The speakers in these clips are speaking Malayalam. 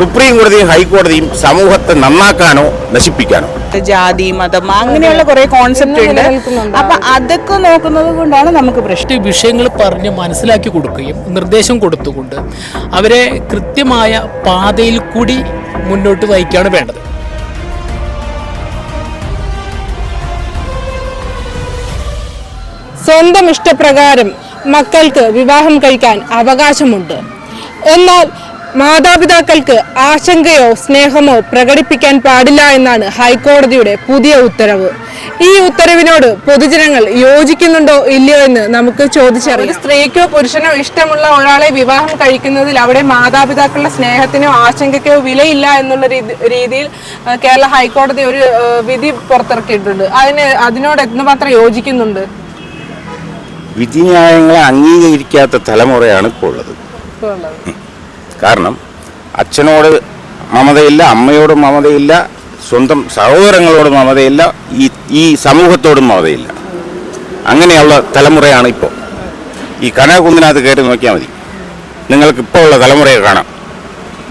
സുപ്രീം കോടതിയും ഹൈക്കോടതിയും സമൂഹത്തെ നന്നാക്കാനോ നശിപ്പിക്കാനോ? ജാതി മതം അങ്ങനെയുള്ള കുറെ കോൺസെപ്റ്റ് ഉണ്ട്. അപ്പൊ അതൊക്കെ നോക്കുന്നത് കൊണ്ടാണ് നമുക്ക് പ്രശ്നം. വിഷയങ്ങൾ പറഞ്ഞ് മനസ്സിലാക്കി കൊടുക്കുകയും നിർദ്ദേശം കൊടുത്തുകൊണ്ട് അവരെ കൃത്യമായ പാതയിൽ കൂടി മുന്നോട്ട് നയിക്കുകയാണ് വേണ്ടത്. സ്വന്തം ഇഷ്ടപ്രകാരം മക്കൾക്ക് വിവാഹം കഴിക്കാൻ അവകാശമുണ്ട്. എന്നാൽ മാതാപിതാക്കൾക്ക് ആശങ്കയോ സ്നേഹമോ പ്രകടിപ്പിക്കാൻ പാടില്ല എന്നാണ് ഹൈക്കോടതിയുടെ പുതിയ ഉത്തരവ്. ഈ ഉത്തരവിനോട് പൊതുജനങ്ങൾ യോജിക്കുന്നുണ്ടോ ഇല്ലയോ എന്ന് നമുക്ക് ചോദിച്ചറിയാം. സ്ത്രീക്കോ പുരുഷനോ ഇഷ്ടമുള്ള ഒരാളെ വിവാഹം കഴിക്കുന്നതിൽ അവിടെ മാതാപിതാക്കളുടെ സ്നേഹത്തിനോ ആശങ്കയ്ക്കോ വിലയില്ല എന്നുള്ള രീതിയിൽ കേരള ഹൈക്കോടതി ഒരു വിധി പുറത്തിറക്കിയിട്ടുണ്ട്. അതിനോട് എന്തുമാത്രം യോജിക്കുന്നുണ്ട്? വിധിന്യായങ്ങളെ അംഗീകരിക്കാത്ത തലമുറയാണ് ഇപ്പോൾ ഉള്ളത്. കാരണം അച്ഛനോട് മമതയില്ല, അമ്മയോട് മമതയില്ല, സ്വന്തം സഹോദരങ്ങളോട് മമതയില്ല, ഈ സമൂഹത്തോടും മമതയില്ല. അങ്ങനെയുള്ള തലമുറയാണ് ഇപ്പോൾ. ഈ കനകക്കുന്നിനകത്ത് കയറി നോക്കിയാൽ മതി, നിങ്ങൾക്കിപ്പോൾ ഉള്ള തലമുറയെ കാണാം.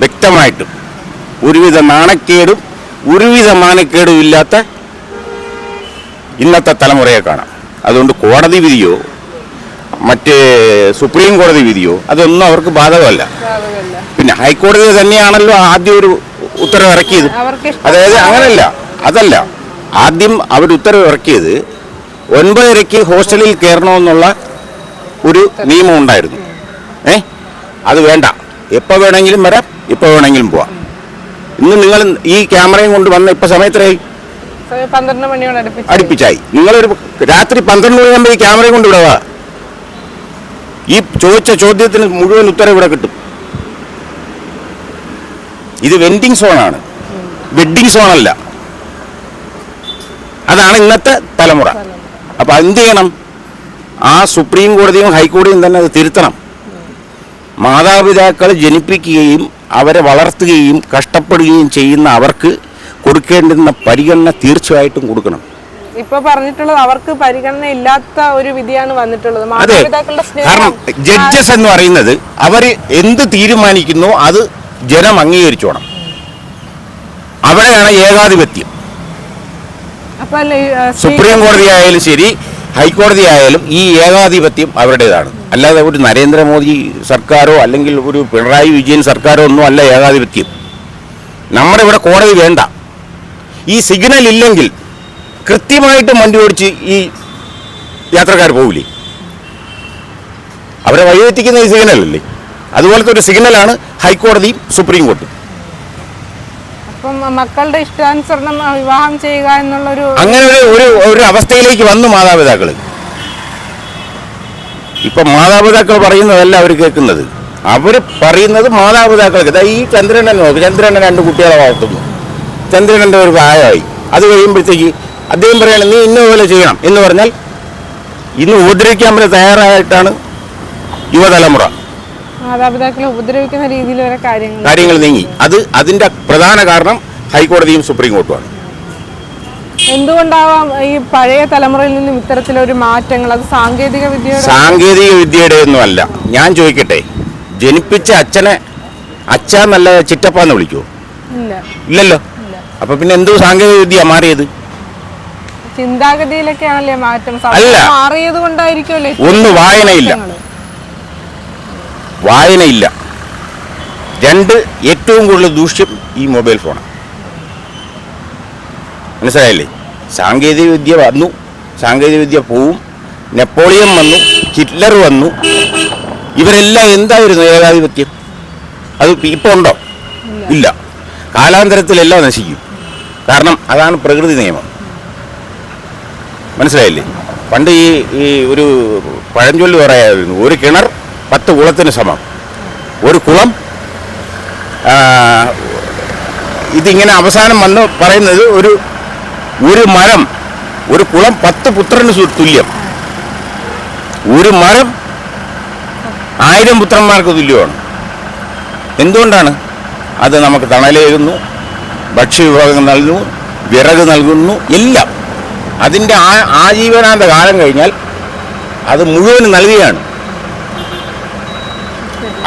വ്യക്തമായിട്ടും ഒരുവിധ നാണക്കേടും ഒരുവിധ മാനക്കേടും ഇല്ലാത്ത ഇന്നത്തെ തലമുറയെ കാണാം. അതുകൊണ്ട് കോടതി വിധിയോ മറ്റ് സുപ്രീം കോടതി വിധിയോ അതൊന്നും അവർക്ക് ബാധകമല്ല. പിന്നെ ഹൈക്കോടതി തന്നെയാണല്ലോ ആദ്യം ഒരു ഉത്തരവ് ഇറക്കിയത്. അതായത് അതല്ല ആദ്യം അവർ ഉത്തരവ് ഇറക്കിയത് 9:30 ഹോസ്റ്റലിൽ കയറണമെന്നുള്ള ഒരു നിയമം ഉണ്ടായിരുന്നു. അത് വേണ്ട, എപ്പോൾ വേണമെങ്കിലും വരാം, എപ്പോൾ വേണമെങ്കിലും പോവാം. ഇന്ന് നിങ്ങൾ ഈ ക്യാമറയും കൊണ്ട് വന്ന ഇപ്പം സമയത്രയായി? 12 മണിയോട് അടുപ്പിച്ചായി. നിങ്ങളൊരു രാത്രി 12 മണിയാകുമ്പോൾ ഈ ക്യാമറയും കൊണ്ട് വിടുക. ഈ ചോദിച്ച ചോദ്യത്തിന് മുഴുവൻ ഉത്തരവ് ഇവിടെ കിട്ടും. ഇത് വെൻഡിങ് സോണാണ്, വെഡ്ഡിങ് സോണല്ല. അതാണ് ഇന്നത്തെ തലമുറ. അപ്പൊ എന്ത് ചെയ്യണം? ആ സുപ്രീം കോടതിയും ഹൈക്കോടതിയും തന്നെ അത് തിരുത്തണം. മാതാപിതാക്കൾ ജനിപ്പിക്കുകയും അവരെ വളർത്തുകയും കഷ്ടപ്പെടുകയും ചെയ്യുന്ന അവർക്ക് കൊടുക്കേണ്ടുന്ന പരിഗണന തീർച്ചയായിട്ടും കൊടുക്കണം. ഇപ്പൊ പറഞ്ഞിട്ടുള്ളത് അവർക്ക് പരിഗണന ഇല്ലാത്ത ഒരു വിധിയാണ് വന്നിട്ടുള്ളത്. കാരണം ജഡ്ജസ് എന്ന് പറയുന്നത് അവര് എന്ത് തീരുമാനിക്കുന്നോ അത് ജനം അംഗീകരിച്ചോണം. അവിടെയാണ് ഏകാധിപത്യം. സുപ്രീം കോടതി ആയാലും ശരി, ഹൈക്കോടതി ആയാലും ഈ ഏകാധിപത്യം അവരുടേതാണ്. അല്ലാതെ ഒരു നരേന്ദ്രമോദി സർക്കാരോ അല്ലെങ്കിൽ ഒരു പിണറായി വിജയൻ സർക്കാരോ ഒന്നും അല്ല ഏകാധിപത്യം. നമ്മുടെ ഇവിടെ കോടതി വേണ്ട. ഈ സിഗ്നൽ ഇല്ലെങ്കിൽ കൃത്യമായിട്ട് വണ്ടി ഓടിച്ച് ഈ യാത്രക്കാർ പോവില്ലേ? അവരെ വഴിതെറ്റിക്കുന്ന ഈ സിഗ്നലല്ലേ? അതുപോലത്തെ ഒരു സിഗ്നലാണ് ഹൈക്കോടതിയും സുപ്രീം കോടതിയും. മക്കളുടെ ഇഷ്ടാനുസരണം വിവാഹം ചെയ്യുക എന്നുള്ളൊരു അങ്ങനെ ഒരു അവസ്ഥയിലേക്ക് വന്നു മാതാപിതാക്കൾ. ഇപ്പൊ മാതാപിതാക്കൾ പറയുന്നതല്ല അവർ കേൾക്കുന്നത്. അവർ പറയുന്നത് മാതാപിതാക്കൾക്ക്. ഈ ചന്ദ്രനെ നോക്ക്, ചന്ദ്രനെ 2 കുട്ടികളെ വളർത്തുന്നു. ചന്ദ്രനന്റെ ഒരു പ്രായമായി. അത് കഴിയുമ്പോഴത്തേക്ക് അദ്ദേഹം പറയണം നീ ഇന്നപോലെ ചെയ്യണം എന്ന് പറഞ്ഞാൽ ഇന്ന് ഉപദ്രവിക്കാൻ വരെ തയ്യാറായിട്ടാണ് യുവതലമുറ. മാതാപിതാക്കളെ ഉപദ്രവിക്കുന്ന രീതിയിൽ വരെ കാര്യങ്ങൾ നീങ്ങി. അതിന്റെ പ്രധാന കാരണം ഹൈക്കോടതിയും സുപ്രീം കോടതിയുമാണ്. എന്തുകൊണ്ടാവാം ഈ പഴയ തലമുറയിൽ നിന്നും ഇത്തരത്തിലൊരു മാറ്റങ്ങൾ? അത് സാങ്കേതിക വിദ്യയുടെ ഒന്നും അല്ല. ഞാൻ ചോദിക്കട്ടെ, ജനിപ്പിച്ച അച്ഛനെ അച്ഛന്നല്ല ചിറ്റപ്പാന്ന് വിളിക്കുമോ? ഇല്ലല്ലോ. അപ്പൊ പിന്നെ എന്തോ സാങ്കേതിക വിദ്യ മാറിയത്? ചിന്താഗതിയിലൊക്കെയാണല്ലേ മാറ്റം. അല്ല, മാറിയത് കൊണ്ടായിരിക്കുമല്ലേ. ഒന്ന് വായനയില്ല. 2 ഏറ്റവും കൂടുതൽ ദൂഷ്യം ഈ മൊബൈൽ ഫോണാണ്. മനസ്സിലായില്ലേ? സാങ്കേതിക വിദ്യ വന്നു, സാങ്കേതിക വിദ്യ പോവും. നെപ്പോളിയൻ വന്നു, ഹിറ്റ്ലർ വന്നു. ഇവരെല്ലാം എന്തായിരുന്നു ഏകാധിപത്യം? അത് ഇപ്പോൾ ഉണ്ടോ? ഇല്ല. കാലാന്തരത്തിലെല്ലാം നശിക്കും. കാരണം അതാണ് പ്രകൃതി നിയമം. മനസ്സിലായില്ലേ? പണ്ട് ഈ ഒരു പഴഞ്ചൊല്ല് പറയായിരുന്നു, ഒരു കിണർ 10 കുളത്തിന് സമം. ഒരു കുളം ഇതിങ്ങനെ അവസാനം വന്ന് പറയുന്നത് ഒരു മരം, ഒരു കുളം 10 പുത്രന് തുല്യം. ഒരു മരം 1000 പുത്രന്മാർക്ക് തുല്യമാണ്. എന്തുകൊണ്ടാണ്? അത് നമുക്ക് തണലേകുന്നു, ഭക്ഷ്യവിഭവങ്ങൾ നൽകുന്നു, വിറക് നൽകുന്നു, എല്ലാം. അതിൻ്റെ ആജീവനാന്ത കാലം കഴിഞ്ഞാൽ അത് മുഴുവൻ നൽകുകയാണ്.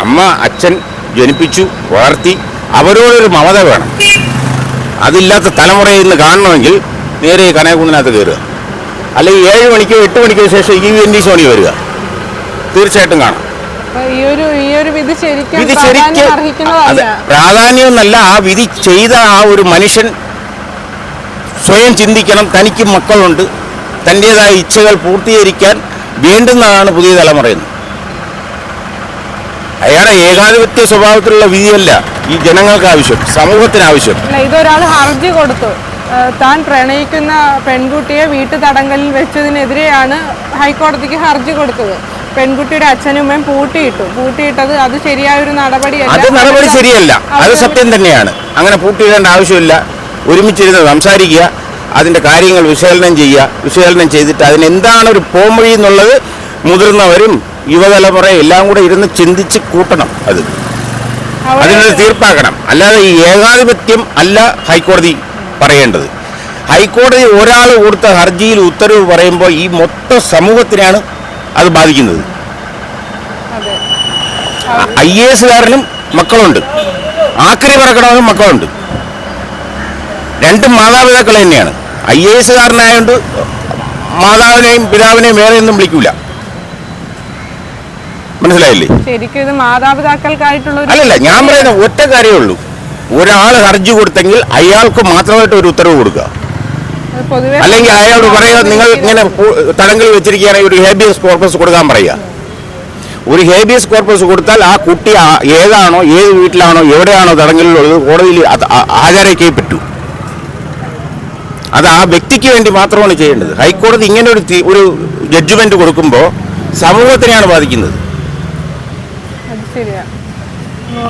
അമ്മ അച്ഛൻ ജനിപ്പിച്ചു വളർത്തി അവരോടൊരു മമത വേണം. അതില്ലാത്ത തലമുറയിൽ നിന്ന് കാണണമെങ്കിൽ നേരെ കനകക്കുന്നിനകത്ത് കയറുക, അല്ലെങ്കിൽ 7 മണിക്കോ 8 മണിക്കോ ശേഷം ENT സോണി വരിക, തീർച്ചയായിട്ടും കാണാം. ഈ ഒരു വിധി ശരിക്കും വിധി ശരിക്കും അർഹിക്കുന്നതല്ല. പ്രാധാന്യമൊന്നല്ല, ആ വിധി ചെയ്ത ആ ഒരു മനുഷ്യൻ സ്വയം ചിന്തിക്കണം. തനിക്ക് മക്കളുണ്ട്, തൻ്റെതായ ഇച്ഛകൾ പൂർത്തീകരിക്കാൻ വേണ്ടുന്നതാണ് പുതിയ തലമുറയെന്ന്. അയാളുടെ ഏകാധിപത്യ സ്വഭാവത്തിലുള്ള വിധിയല്ല ഈ ജനങ്ങൾക്ക് ആവശ്യം, സമൂഹത്തിന് ആവശ്യം. ഇതൊരാൾ ഹർജി കൊടുത്തു, താൻ പ്രണയിക്കുന്ന പെൺകുട്ടിയെ വീട്ടു തടങ്കലിൽ വെച്ചതിനെതിരെയാണ് ഹൈക്കോടതിക്ക് ഹർജി കൊടുത്തത്. പെൺകുട്ടിയുടെ അച്ഛനും അമ്മയും പൂട്ടിയിട്ടത് അത് ശരിയായ ഒരു നടപടിയല്ല. അത് നടപടി ശരിയല്ല, അത് സത്യം തന്നെയാണ്. അങ്ങനെ പൂട്ടിയിടേണ്ട ആവശ്യമില്ല. ഒരുമിച്ചിരുന്ന് സംസാരിക്കുക, അതിൻ്റെ കാര്യങ്ങൾ വിശകലനം ചെയ്തിട്ട് അതിനെന്താണ് ഒരു പോംവഴി എന്നുള്ളത് മുതിർന്നവരും യുവതലമുറ എല്ലാം കൂടെ ഇരുന്ന് ചിന്തിച്ച് കൂട്ടണം. അതിനൊരു തീർപ്പാക്കണം. അല്ലാതെ ഈ ഏകാധിപത്യം അല്ല ഹൈക്കോടതി പറയേണ്ടത്. ഹൈക്കോടതി ഒരാൾ കൊടുത്ത ഹർജിയിൽ ഉത്തരവ് പറയുമ്പോൾ ഈ മൊത്തം സമൂഹത്തിനാണ് അത് ബാധിക്കുന്നത്. IAS-കാരനും മക്കളുണ്ട്, ആക്രി പറക്കണമെന്നും മക്കളുണ്ട്. രണ്ടും മാതാപിതാക്കൾ തന്നെയാണ്. IAS-കാരനായതുകൊണ്ട് മാതാവിനെയും പിതാവിനെയും വേറെ ഒന്നും വിളിക്കൂല. മനസ്സിലായില്ലേ? ശരിക്കും ഇത് മാതാപിതാക്കൾക്കായിട്ടുള്ള അല്ലല്ല, ഞാൻ പറയുന്ന ഒറ്റ കാര്യമേ ഉള്ളൂ. ഒരാൾ ഹർജി കൊടുത്തെങ്കിൽ അയാൾക്ക് മാത്രമായിട്ട് ഒരു ഉത്തരവ് കൊടുക്കുക. അല്ലെങ്കിൽ അയാളോട് പറയുക, നിങ്ങൾ ഇങ്ങനെ തടങ്കലിൽ വെച്ചിരിക്കുകയാണെങ്കിൽ ഒരു ഹേബിയസ് കോർപ്പസ് കൊടുക്കാൻ പറയുക. ഒരു ഹേബിയസ് കോർപ്പസ് കൊടുത്താൽ ആ കുട്ടി ഏതാണോ, ഏത് വീട്ടിലാണോ, എവിടെയാണോ തടങ്കലിലുള്ളത് കോടതിയിൽ ഹാജരാക്കിയേ പറ്റൂ. അത് ആ വ്യക്തിക്ക് വേണ്ടി മാത്രമാണ് ചെയ്യേണ്ടത്. ഹൈക്കോടതി ഇങ്ങനെ ഒരു ജഡ്ജ്മെന്റ് കൊടുക്കുമ്പോൾ സമൂഹത്തിനെയാണ് ബാധിക്കുന്നത്.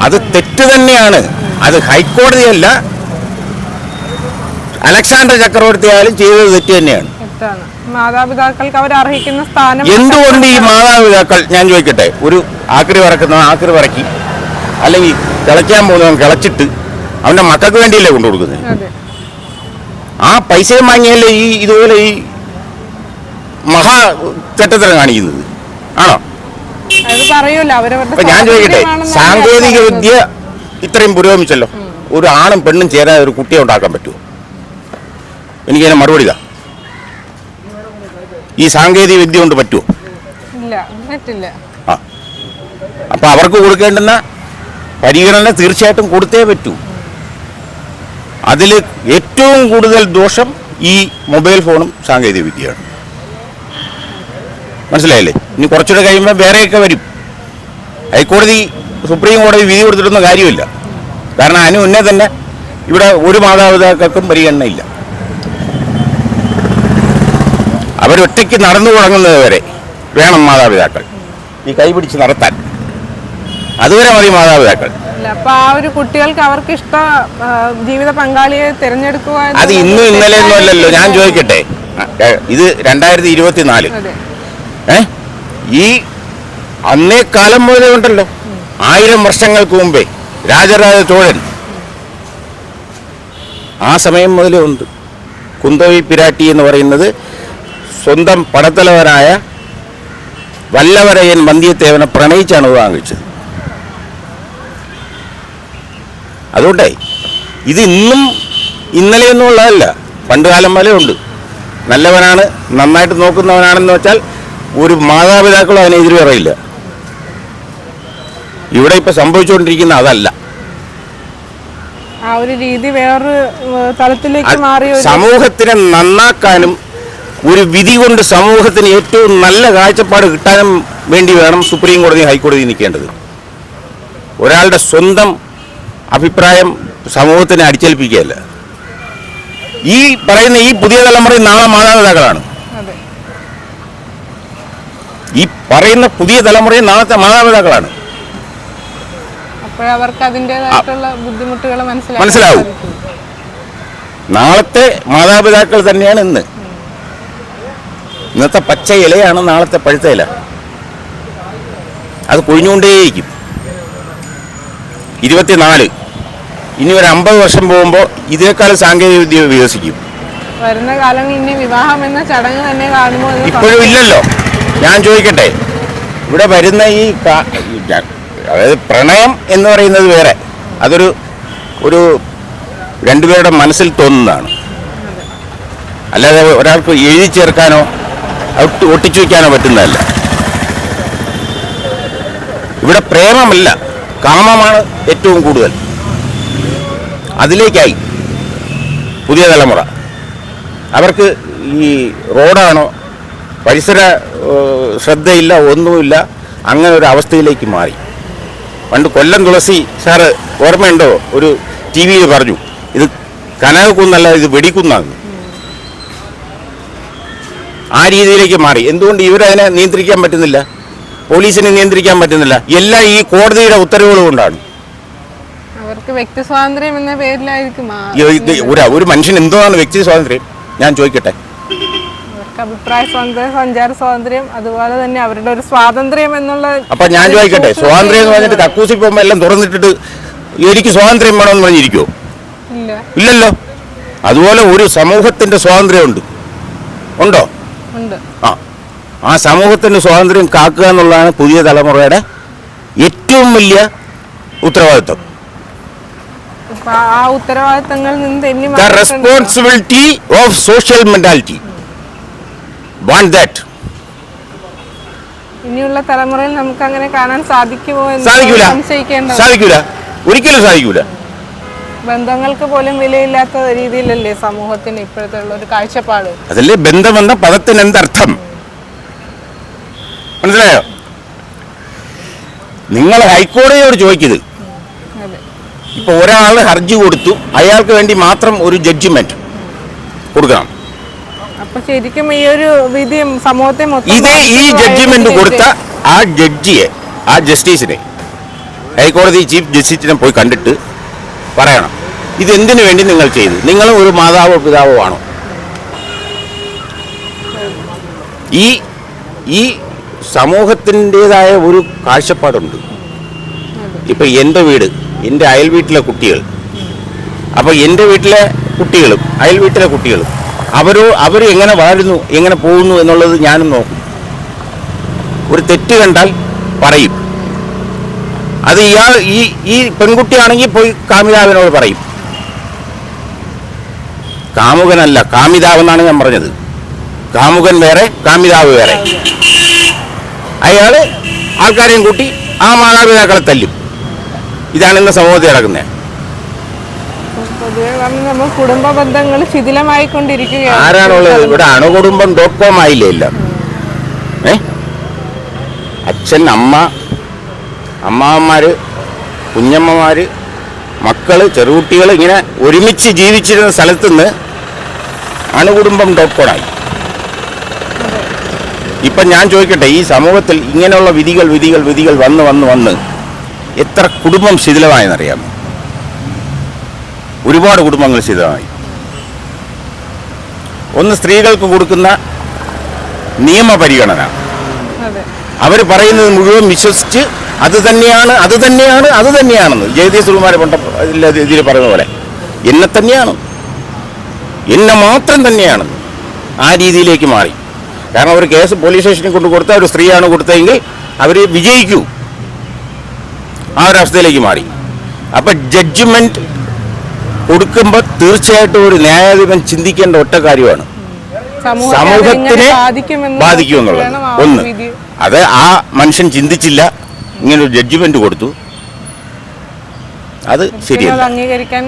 അത് തെറ്റ് തന്നെയാണ്. അത് ഹൈക്കോടതിയല്ല, അലക്സാണ്ടർ ചക്രവർത്തി ആയാലും ചെയ്തത് തെറ്റ് തന്നെയാണ്. മാതാപിതാക്കൾക്ക് അവർ അർഹിക്കുന്ന സ്ഥാനം എന്തുകൊണ്ട് ഈ മാതാപിതാക്കൾ, ഞാൻ ചോദിക്കട്ടെ, ഒരു ആക്രി പറക്കുന്നവൻ ആക്രി പറക്കി, അല്ലെങ്കിൽ കിളയ്ക്കാൻ പോകുന്നവൻ കിളച്ചിട്ട് അവന്റെ മക്കൾക്ക് വേണ്ടിയല്ലേ കൊണ്ടു കൊടുക്കുന്നത്? ആ പൈസയും വാങ്ങിയല്ലേ ഇതുപോലെ ഈ മഹാ തെറ്റത്തരം കാണിക്കുന്നത് ആണോ? അപ്പൊ ഞാൻ ചോദിക്കട്ടെ, സാങ്കേതിക വിദ്യ ഇത്രയും പുരോഗമിച്ചല്ലോ, ഒരു ആണും പെണ്ണും ചേരാൻ ഒരു കുട്ടിയെ ഉണ്ടാക്കാൻ പറ്റുമോ? എനിക്കതിനെ മറുപടി ഇതാ. ഈ സാങ്കേതിക വിദ്യ കൊണ്ട് പറ്റുമോ? ആ, അപ്പൊ അവർക്ക് കൊടുക്കേണ്ടുന്ന പരിഗണന തീർച്ചയായിട്ടും കൊടുത്തേ പറ്റൂ. അതിൽ ഏറ്റവും കൂടുതൽ ദോഷം ഈ മൊബൈൽ ഫോണും സാങ്കേതിക വിദ്യയാണ്. മനസ്സിലായില്ലേ? ഇനി കുറച്ചുകൂടെ കഴിയുമ്പോൾ വേറെയൊക്കെ വരും. ഹൈക്കോടതി സുപ്രീം കോടതി വിധി കൊടുത്തിട്ടൊന്നും കാര്യമില്ല. കാരണം അതിന് മുന്നേ തന്നെ ഇവിടെ ഒരു മാതാപിതാക്കൾക്കും പരിഗണനയില്ല. അവരൊറ്റയ്ക്ക് നടന്നു തുടങ്ങുന്നത് വരെ വേണം മാതാപിതാക്കൾ ഈ കൈപിടിച്ച് നടത്താൻ. അതുവരെ മതി മാതാപിതാക്കൾ. അപ്പൊ ആ ഒരു കുട്ടികൾക്ക് അവർക്ക് ഇഷ്ട ജീവിത പങ്കാളിയെ തിരഞ്ഞെടുക്കുക. അത് ഇന്നും ഇന്നലെയൊന്നും അല്ലല്ലോ. ഞാൻ ചോദിക്കട്ടെ, ഇത് 2024. ഈ അന്നേ കാലം മുതലേ ഉണ്ടല്ലോ, 1000 വർഷങ്ങൾക്ക് മുമ്പേ രാജരാജ ചോഴൻ, ആ സമയം മുതലേ ഉണ്ട്. കുന്തവി പിരാട്ടി എന്ന് പറയുന്നത് സ്വന്തം പടത്തലവനായ വല്ലവരയൻ വന്ധ്യത്തേവനെ പ്രണയിച്ചാണ് വിവാഹം കഴിച്ചത്. അതുകൊണ്ടേ ഇത് ഇന്നും ഇന്നലെയൊന്നും ഉള്ളതല്ല, പണ്ട് കാലം വരെ ഉണ്ട്. നല്ലവനാണ്, നന്നായിട്ട് നോക്കുന്നവനാണെന്ന് വെച്ചാൽ ഒരു മാതാപിതാക്കളും അതിനെതിരെ പറയില്ല. ഇവിടെ ഇപ്പൊ സംഭവിച്ചുകൊണ്ടിരിക്കുന്ന അതല്ല. ആ ഒരു രീതി വേറൊരു തലത്തിലേക്ക് മാറി. സമൂഹത്തിനെ നന്നാക്കാനും ഒരു വിധി കൊണ്ട് സമൂഹത്തിന് ഏറ്റവും നല്ല കാഴ്ചപ്പാട് കിട്ടാനും വേണ്ടി വേണം സുപ്രീം കോടതി ഹൈക്കോടതി നിൽക്കേണ്ടത്. ഒരാളുടെ സ്വന്തം അഭിപ്രായം സമൂഹത്തിനെ അടിച്ചേൽപ്പിക്കുകയല്ല. ഈ പറയുന്ന ഈ പുതിയ തലമുറ നാളെ മാതാപിതാക്കളാണ്. ഈ പറയുന്ന പുതിയ തലമുറയിൽ നാളത്തെ മാതാപിതാക്കളാണ്. അവർക്ക് അതിൻ്റെതായിട്ടുള്ള ബുദ്ധിമുട്ടുകൾ മനസ്സിലാവും. നാളത്തെ മാതാപിതാക്കൾ തന്നെയാണ് ഇന്നത്തെ പച്ച ഇലയാണ് നാളത്തെ പഴുത്ത ഇല. അത് കൊഴിഞ്ഞുകൊണ്ടേയിരിക്കും. 24 ഇനി ഒരു 50 വർഷം പോകുമ്പോൾ ഇതേക്കാളും സാങ്കേതിക വിദ്യ വികസിക്കും. വരുന്ന കാലങ്ങളിൽ ഇനി വിവാഹം എന്ന ചടങ്ങ് തന്നെ കാണുമ്പോൾ ഇപ്പോഴും ഇല്ലല്ലോ. ഞാൻ ചോദിക്കട്ടെ, ഇവിടെ വരുന്ന ഈ അതായത് പ്രണയം എന്ന് പറയുന്നത് വേറെ, അതൊരു ഒരു രണ്ടുപേരുടെ മനസ്സിൽ തോന്നുന്നതാണ്. അല്ലാതെ ഒരാൾക്ക് എഴുതി ചേർക്കാനോ ഒട്ടിച്ചു വയ്ക്കാനോ പറ്റുന്നതല്ല. ഇവിടെ പ്രേമമല്ല, കാമമാണ് ഏറ്റവും കൂടുതൽ. അതിലേക്കായി പുതിയ തലമുറ. അവർക്ക് ഈ റോഡാണോ, പരിസര ശ്രദ്ധയില്ല, ഒന്നുമില്ല. അങ്ങനെ ഒരു അവസ്ഥയിലേക്ക് മാറി. പണ്ട് കൊല്ലം തുളസി സാറ് ഓർമ്മയുണ്ടോ, ഒരു ടി വിയിൽ പറഞ്ഞു, ഇത് കനകക്കുന്നല്ല, ഇത് വെടിക്കുന്നാണ്. ആ രീതിയിലേക്ക് മാറി. എന്തുകൊണ്ട് ഇവരതിനെ നിയന്ത്രിക്കാൻ പറ്റുന്നില്ല? പോലീസിനെ നിയന്ത്രിക്കാൻ പറ്റുന്നില്ല. എല്ലാം ഈ കോടതിയുടെ ഉത്തരവുകൾ കൊണ്ടാണ്. അവർക്ക് വ്യക്തി സ്വാതന്ത്ര്യം എന്ന പേരിലായിരിക്കും ഒരു മനുഷ്യൻ എന്താണ് വ്യക്തി സ്വാതന്ത്ര്യം? ഞാൻ ചോദിക്കട്ടെ. അവർക്ക് അഭിപ്രായ സ്വാതന്ത്ര്യം, സഞ്ചാര സ്വാതന്ത്ര്യം, അതുപോലെ തന്നെ അവരുടെ ഒരു സ്വാതന്ത്ര്യം എന്നുള്ള. അപ്പൊ ഞാൻ ചോദിക്കട്ടെ, സ്വാതന്ത്ര്യം എന്ന് പറഞ്ഞിട്ട് കക്കൂസി പോകുമ്പോൾ എല്ലാം തുറന്നിട്ടിട്ട് എനിക്ക് സ്വാതന്ത്ര്യം വേണമെന്ന് പറഞ്ഞിരിക്കുമോ? ഇല്ലല്ലോ. അതുപോലെ ഒരു സമൂഹത്തിന്റെ സ്വാതന്ത്ര്യമുണ്ട്. ഉണ്ടോ? ആ സമൂഹത്തിന്റെ സ്വാതന്ത്ര്യം കാക്കുക എന്നുള്ളതാണ് പുതിയ തലമുറയുടെ ഏറ്റവും വലിയ ഉത്തരവാദിത്വം. ആ ഉത്തരവാദിത്തങ്ങളിൽ നിന്ന് The responsibility of social mentality. Want that? ഇനിയുള്ള തലമുറയിൽ നമുക്ക് അങ്ങനെ കാണാൻ സാധിക്കുമോ എന്ന് സാധിക്കൂല, ഒരിക്കലും സാധിക്കൂല. ബന്ധങ്ങൾക്ക് പോലും വിലയില്ലാത്ത രീതിയിലല്ലേ സമൂഹത്തിന് ഇപ്പോഴത്തെ ഉള്ള ഒരു കാഴ്ചപ്പാട്? അതല്ലേ ബന്ധമെന്ന പദത്തിന് എന്തർത്ഥം? മനസ്സിലായോ? നിങ്ങൾ ഹൈക്കോടതിയോട് ചോദിക്കുന്നത്, ഇപ്പൊ ഒരാൾ ഹർജി കൊടുത്തു, അയാൾക്ക് വേണ്ടി മാത്രം ഒരു ജഡ്ജിമെന്റ് കൊടുക്കണം. അപ്പൊ ശരിക്കും ഈ ഒരു വിധി സമൂഹത്തെ ഇതേ ഈ ജഡ്ജിമെന്റ് കൊടുത്ത ആ ജഡ്ജിയെ, ആ ജസ്റ്റിസിനെ, ഹൈക്കോടതി ചീഫ് ജസ്റ്റിസിനെ പോയി കണ്ടിട്ട് പറയണം, ഇതെന്തിനു വേണ്ടി നിങ്ങൾ ചെയ്തു? നിങ്ങളും ഒരു മാതാവോ പിതാവോ ആണോ? ഈ സമൂഹത്തിൻ്റെതായ ഒരു കാഴ്ചപ്പാടുണ്ട്. ഇപ്പം എൻ്റെ വീട്, എൻ്റെ അയൽ വീട്ടിലെ കുട്ടികൾ, അപ്പോൾ എൻ്റെ വീട്ടിലെ കുട്ടികളും അയൽ വീട്ടിലെ കുട്ടികളും അവർ എങ്ങനെ വാഴുന്നു, എങ്ങനെ പോകുന്നു എന്നുള്ളത് ഞാനും നോക്കും. ഒരു തെറ്റ് കണ്ടാൽ പറയും. അത് ഈ പെൺകുട്ടിയാണെങ്കിൽ പോയി കാമിതാവിനോട് പറയും. കാമുകനല്ല, കാമിതാവെന്നാണ് ഞാൻ പറഞ്ഞത്. കാമുകൻ വേറെ, കാമിതാവ് വേറെ. അയാൾ ആൾക്കാരെയും കൂട്ടി ആ മാതാപിതാക്കളെ തല്ലും. ഇതാണ് ഇന്ന് സമൂഹത്തിൽ നടക്കുന്നത്. കുടുംബ ബന്ധങ്ങൾ ശിഥിലമായിക്കൊണ്ടിരിക്കുകയാണ്. ആരാണുള്ളത് ഇവിടെ? അണുകുടുംബം.com ആയില്ലേ എല്ലാം. അച്ഛൻ, അമ്മ, അമ്മാവന്മാര്, കുഞ്ഞമ്മമാര്, മക്കള്, ചെറുകുട്ടികൾ ഇങ്ങനെ ഒരുമിച്ച് ജീവിച്ചിരുന്ന സ്ഥലത്തുനിന്ന് അണുകുടുംബം.com ആയി. ഇപ്പം ഞാൻ ചോദിക്കട്ടെ, ഈ സമൂഹത്തിൽ ഇങ്ങനെയുള്ള വിധികൾ വന്ന് എത്ര കുടുംബം ശിഥിലമായെന്നറിയാമോ? ഒരുപാട് കുടുംബങ്ങൾ ശിഥിലമായി. ഒന്ന് സ്ത്രീകൾക്ക് കൊടുക്കുന്ന നിയമപരിഗണന, അവർ പറയുന്നത് മുഴുവൻ വിശ്വസിച്ച് അത് തന്നെയാണെന്ന് ജഗദീശ് സുകുമാരൻ പണ്ട ഇതിൽ പറയുന്ന പോലെ എന്നെ മാത്രം തന്നെയാണ് ആ രീതിയിലേക്ക് മാറി. കാരണം ഒരു കേസ് പോലീസ് സ്റ്റേഷനിൽ കൊടുത്താൽ ഒരു സ്ത്രീയാണ് കൊടുത്തതെങ്കിൽ അവർ വിജയിക്കൂ, ആ ഒരവസ്ഥയിലേക്ക് മാറി. അപ്പം ജഡ്ജ്മെന്റ് കൊടുക്കുമ്പോൾ തീർച്ചയായിട്ടും ഒരു ന്യായാധിപൻ ചിന്തിക്കേണ്ട ഒറ്റ കാര്യമാണ്, സമൂഹത്തിനെ ബാധിക്കുമെന്നുള്ളത്. ഒന്ന്, അത് ആ മനുഷ്യൻ ചിന്തിച്ചില്ല, ഇങ്ങനൊരു ജഡ്ജ്മെന്റ് കൊടുത്തു, അത് ശരിയല്ല. അംഗീകരിക്കാൻ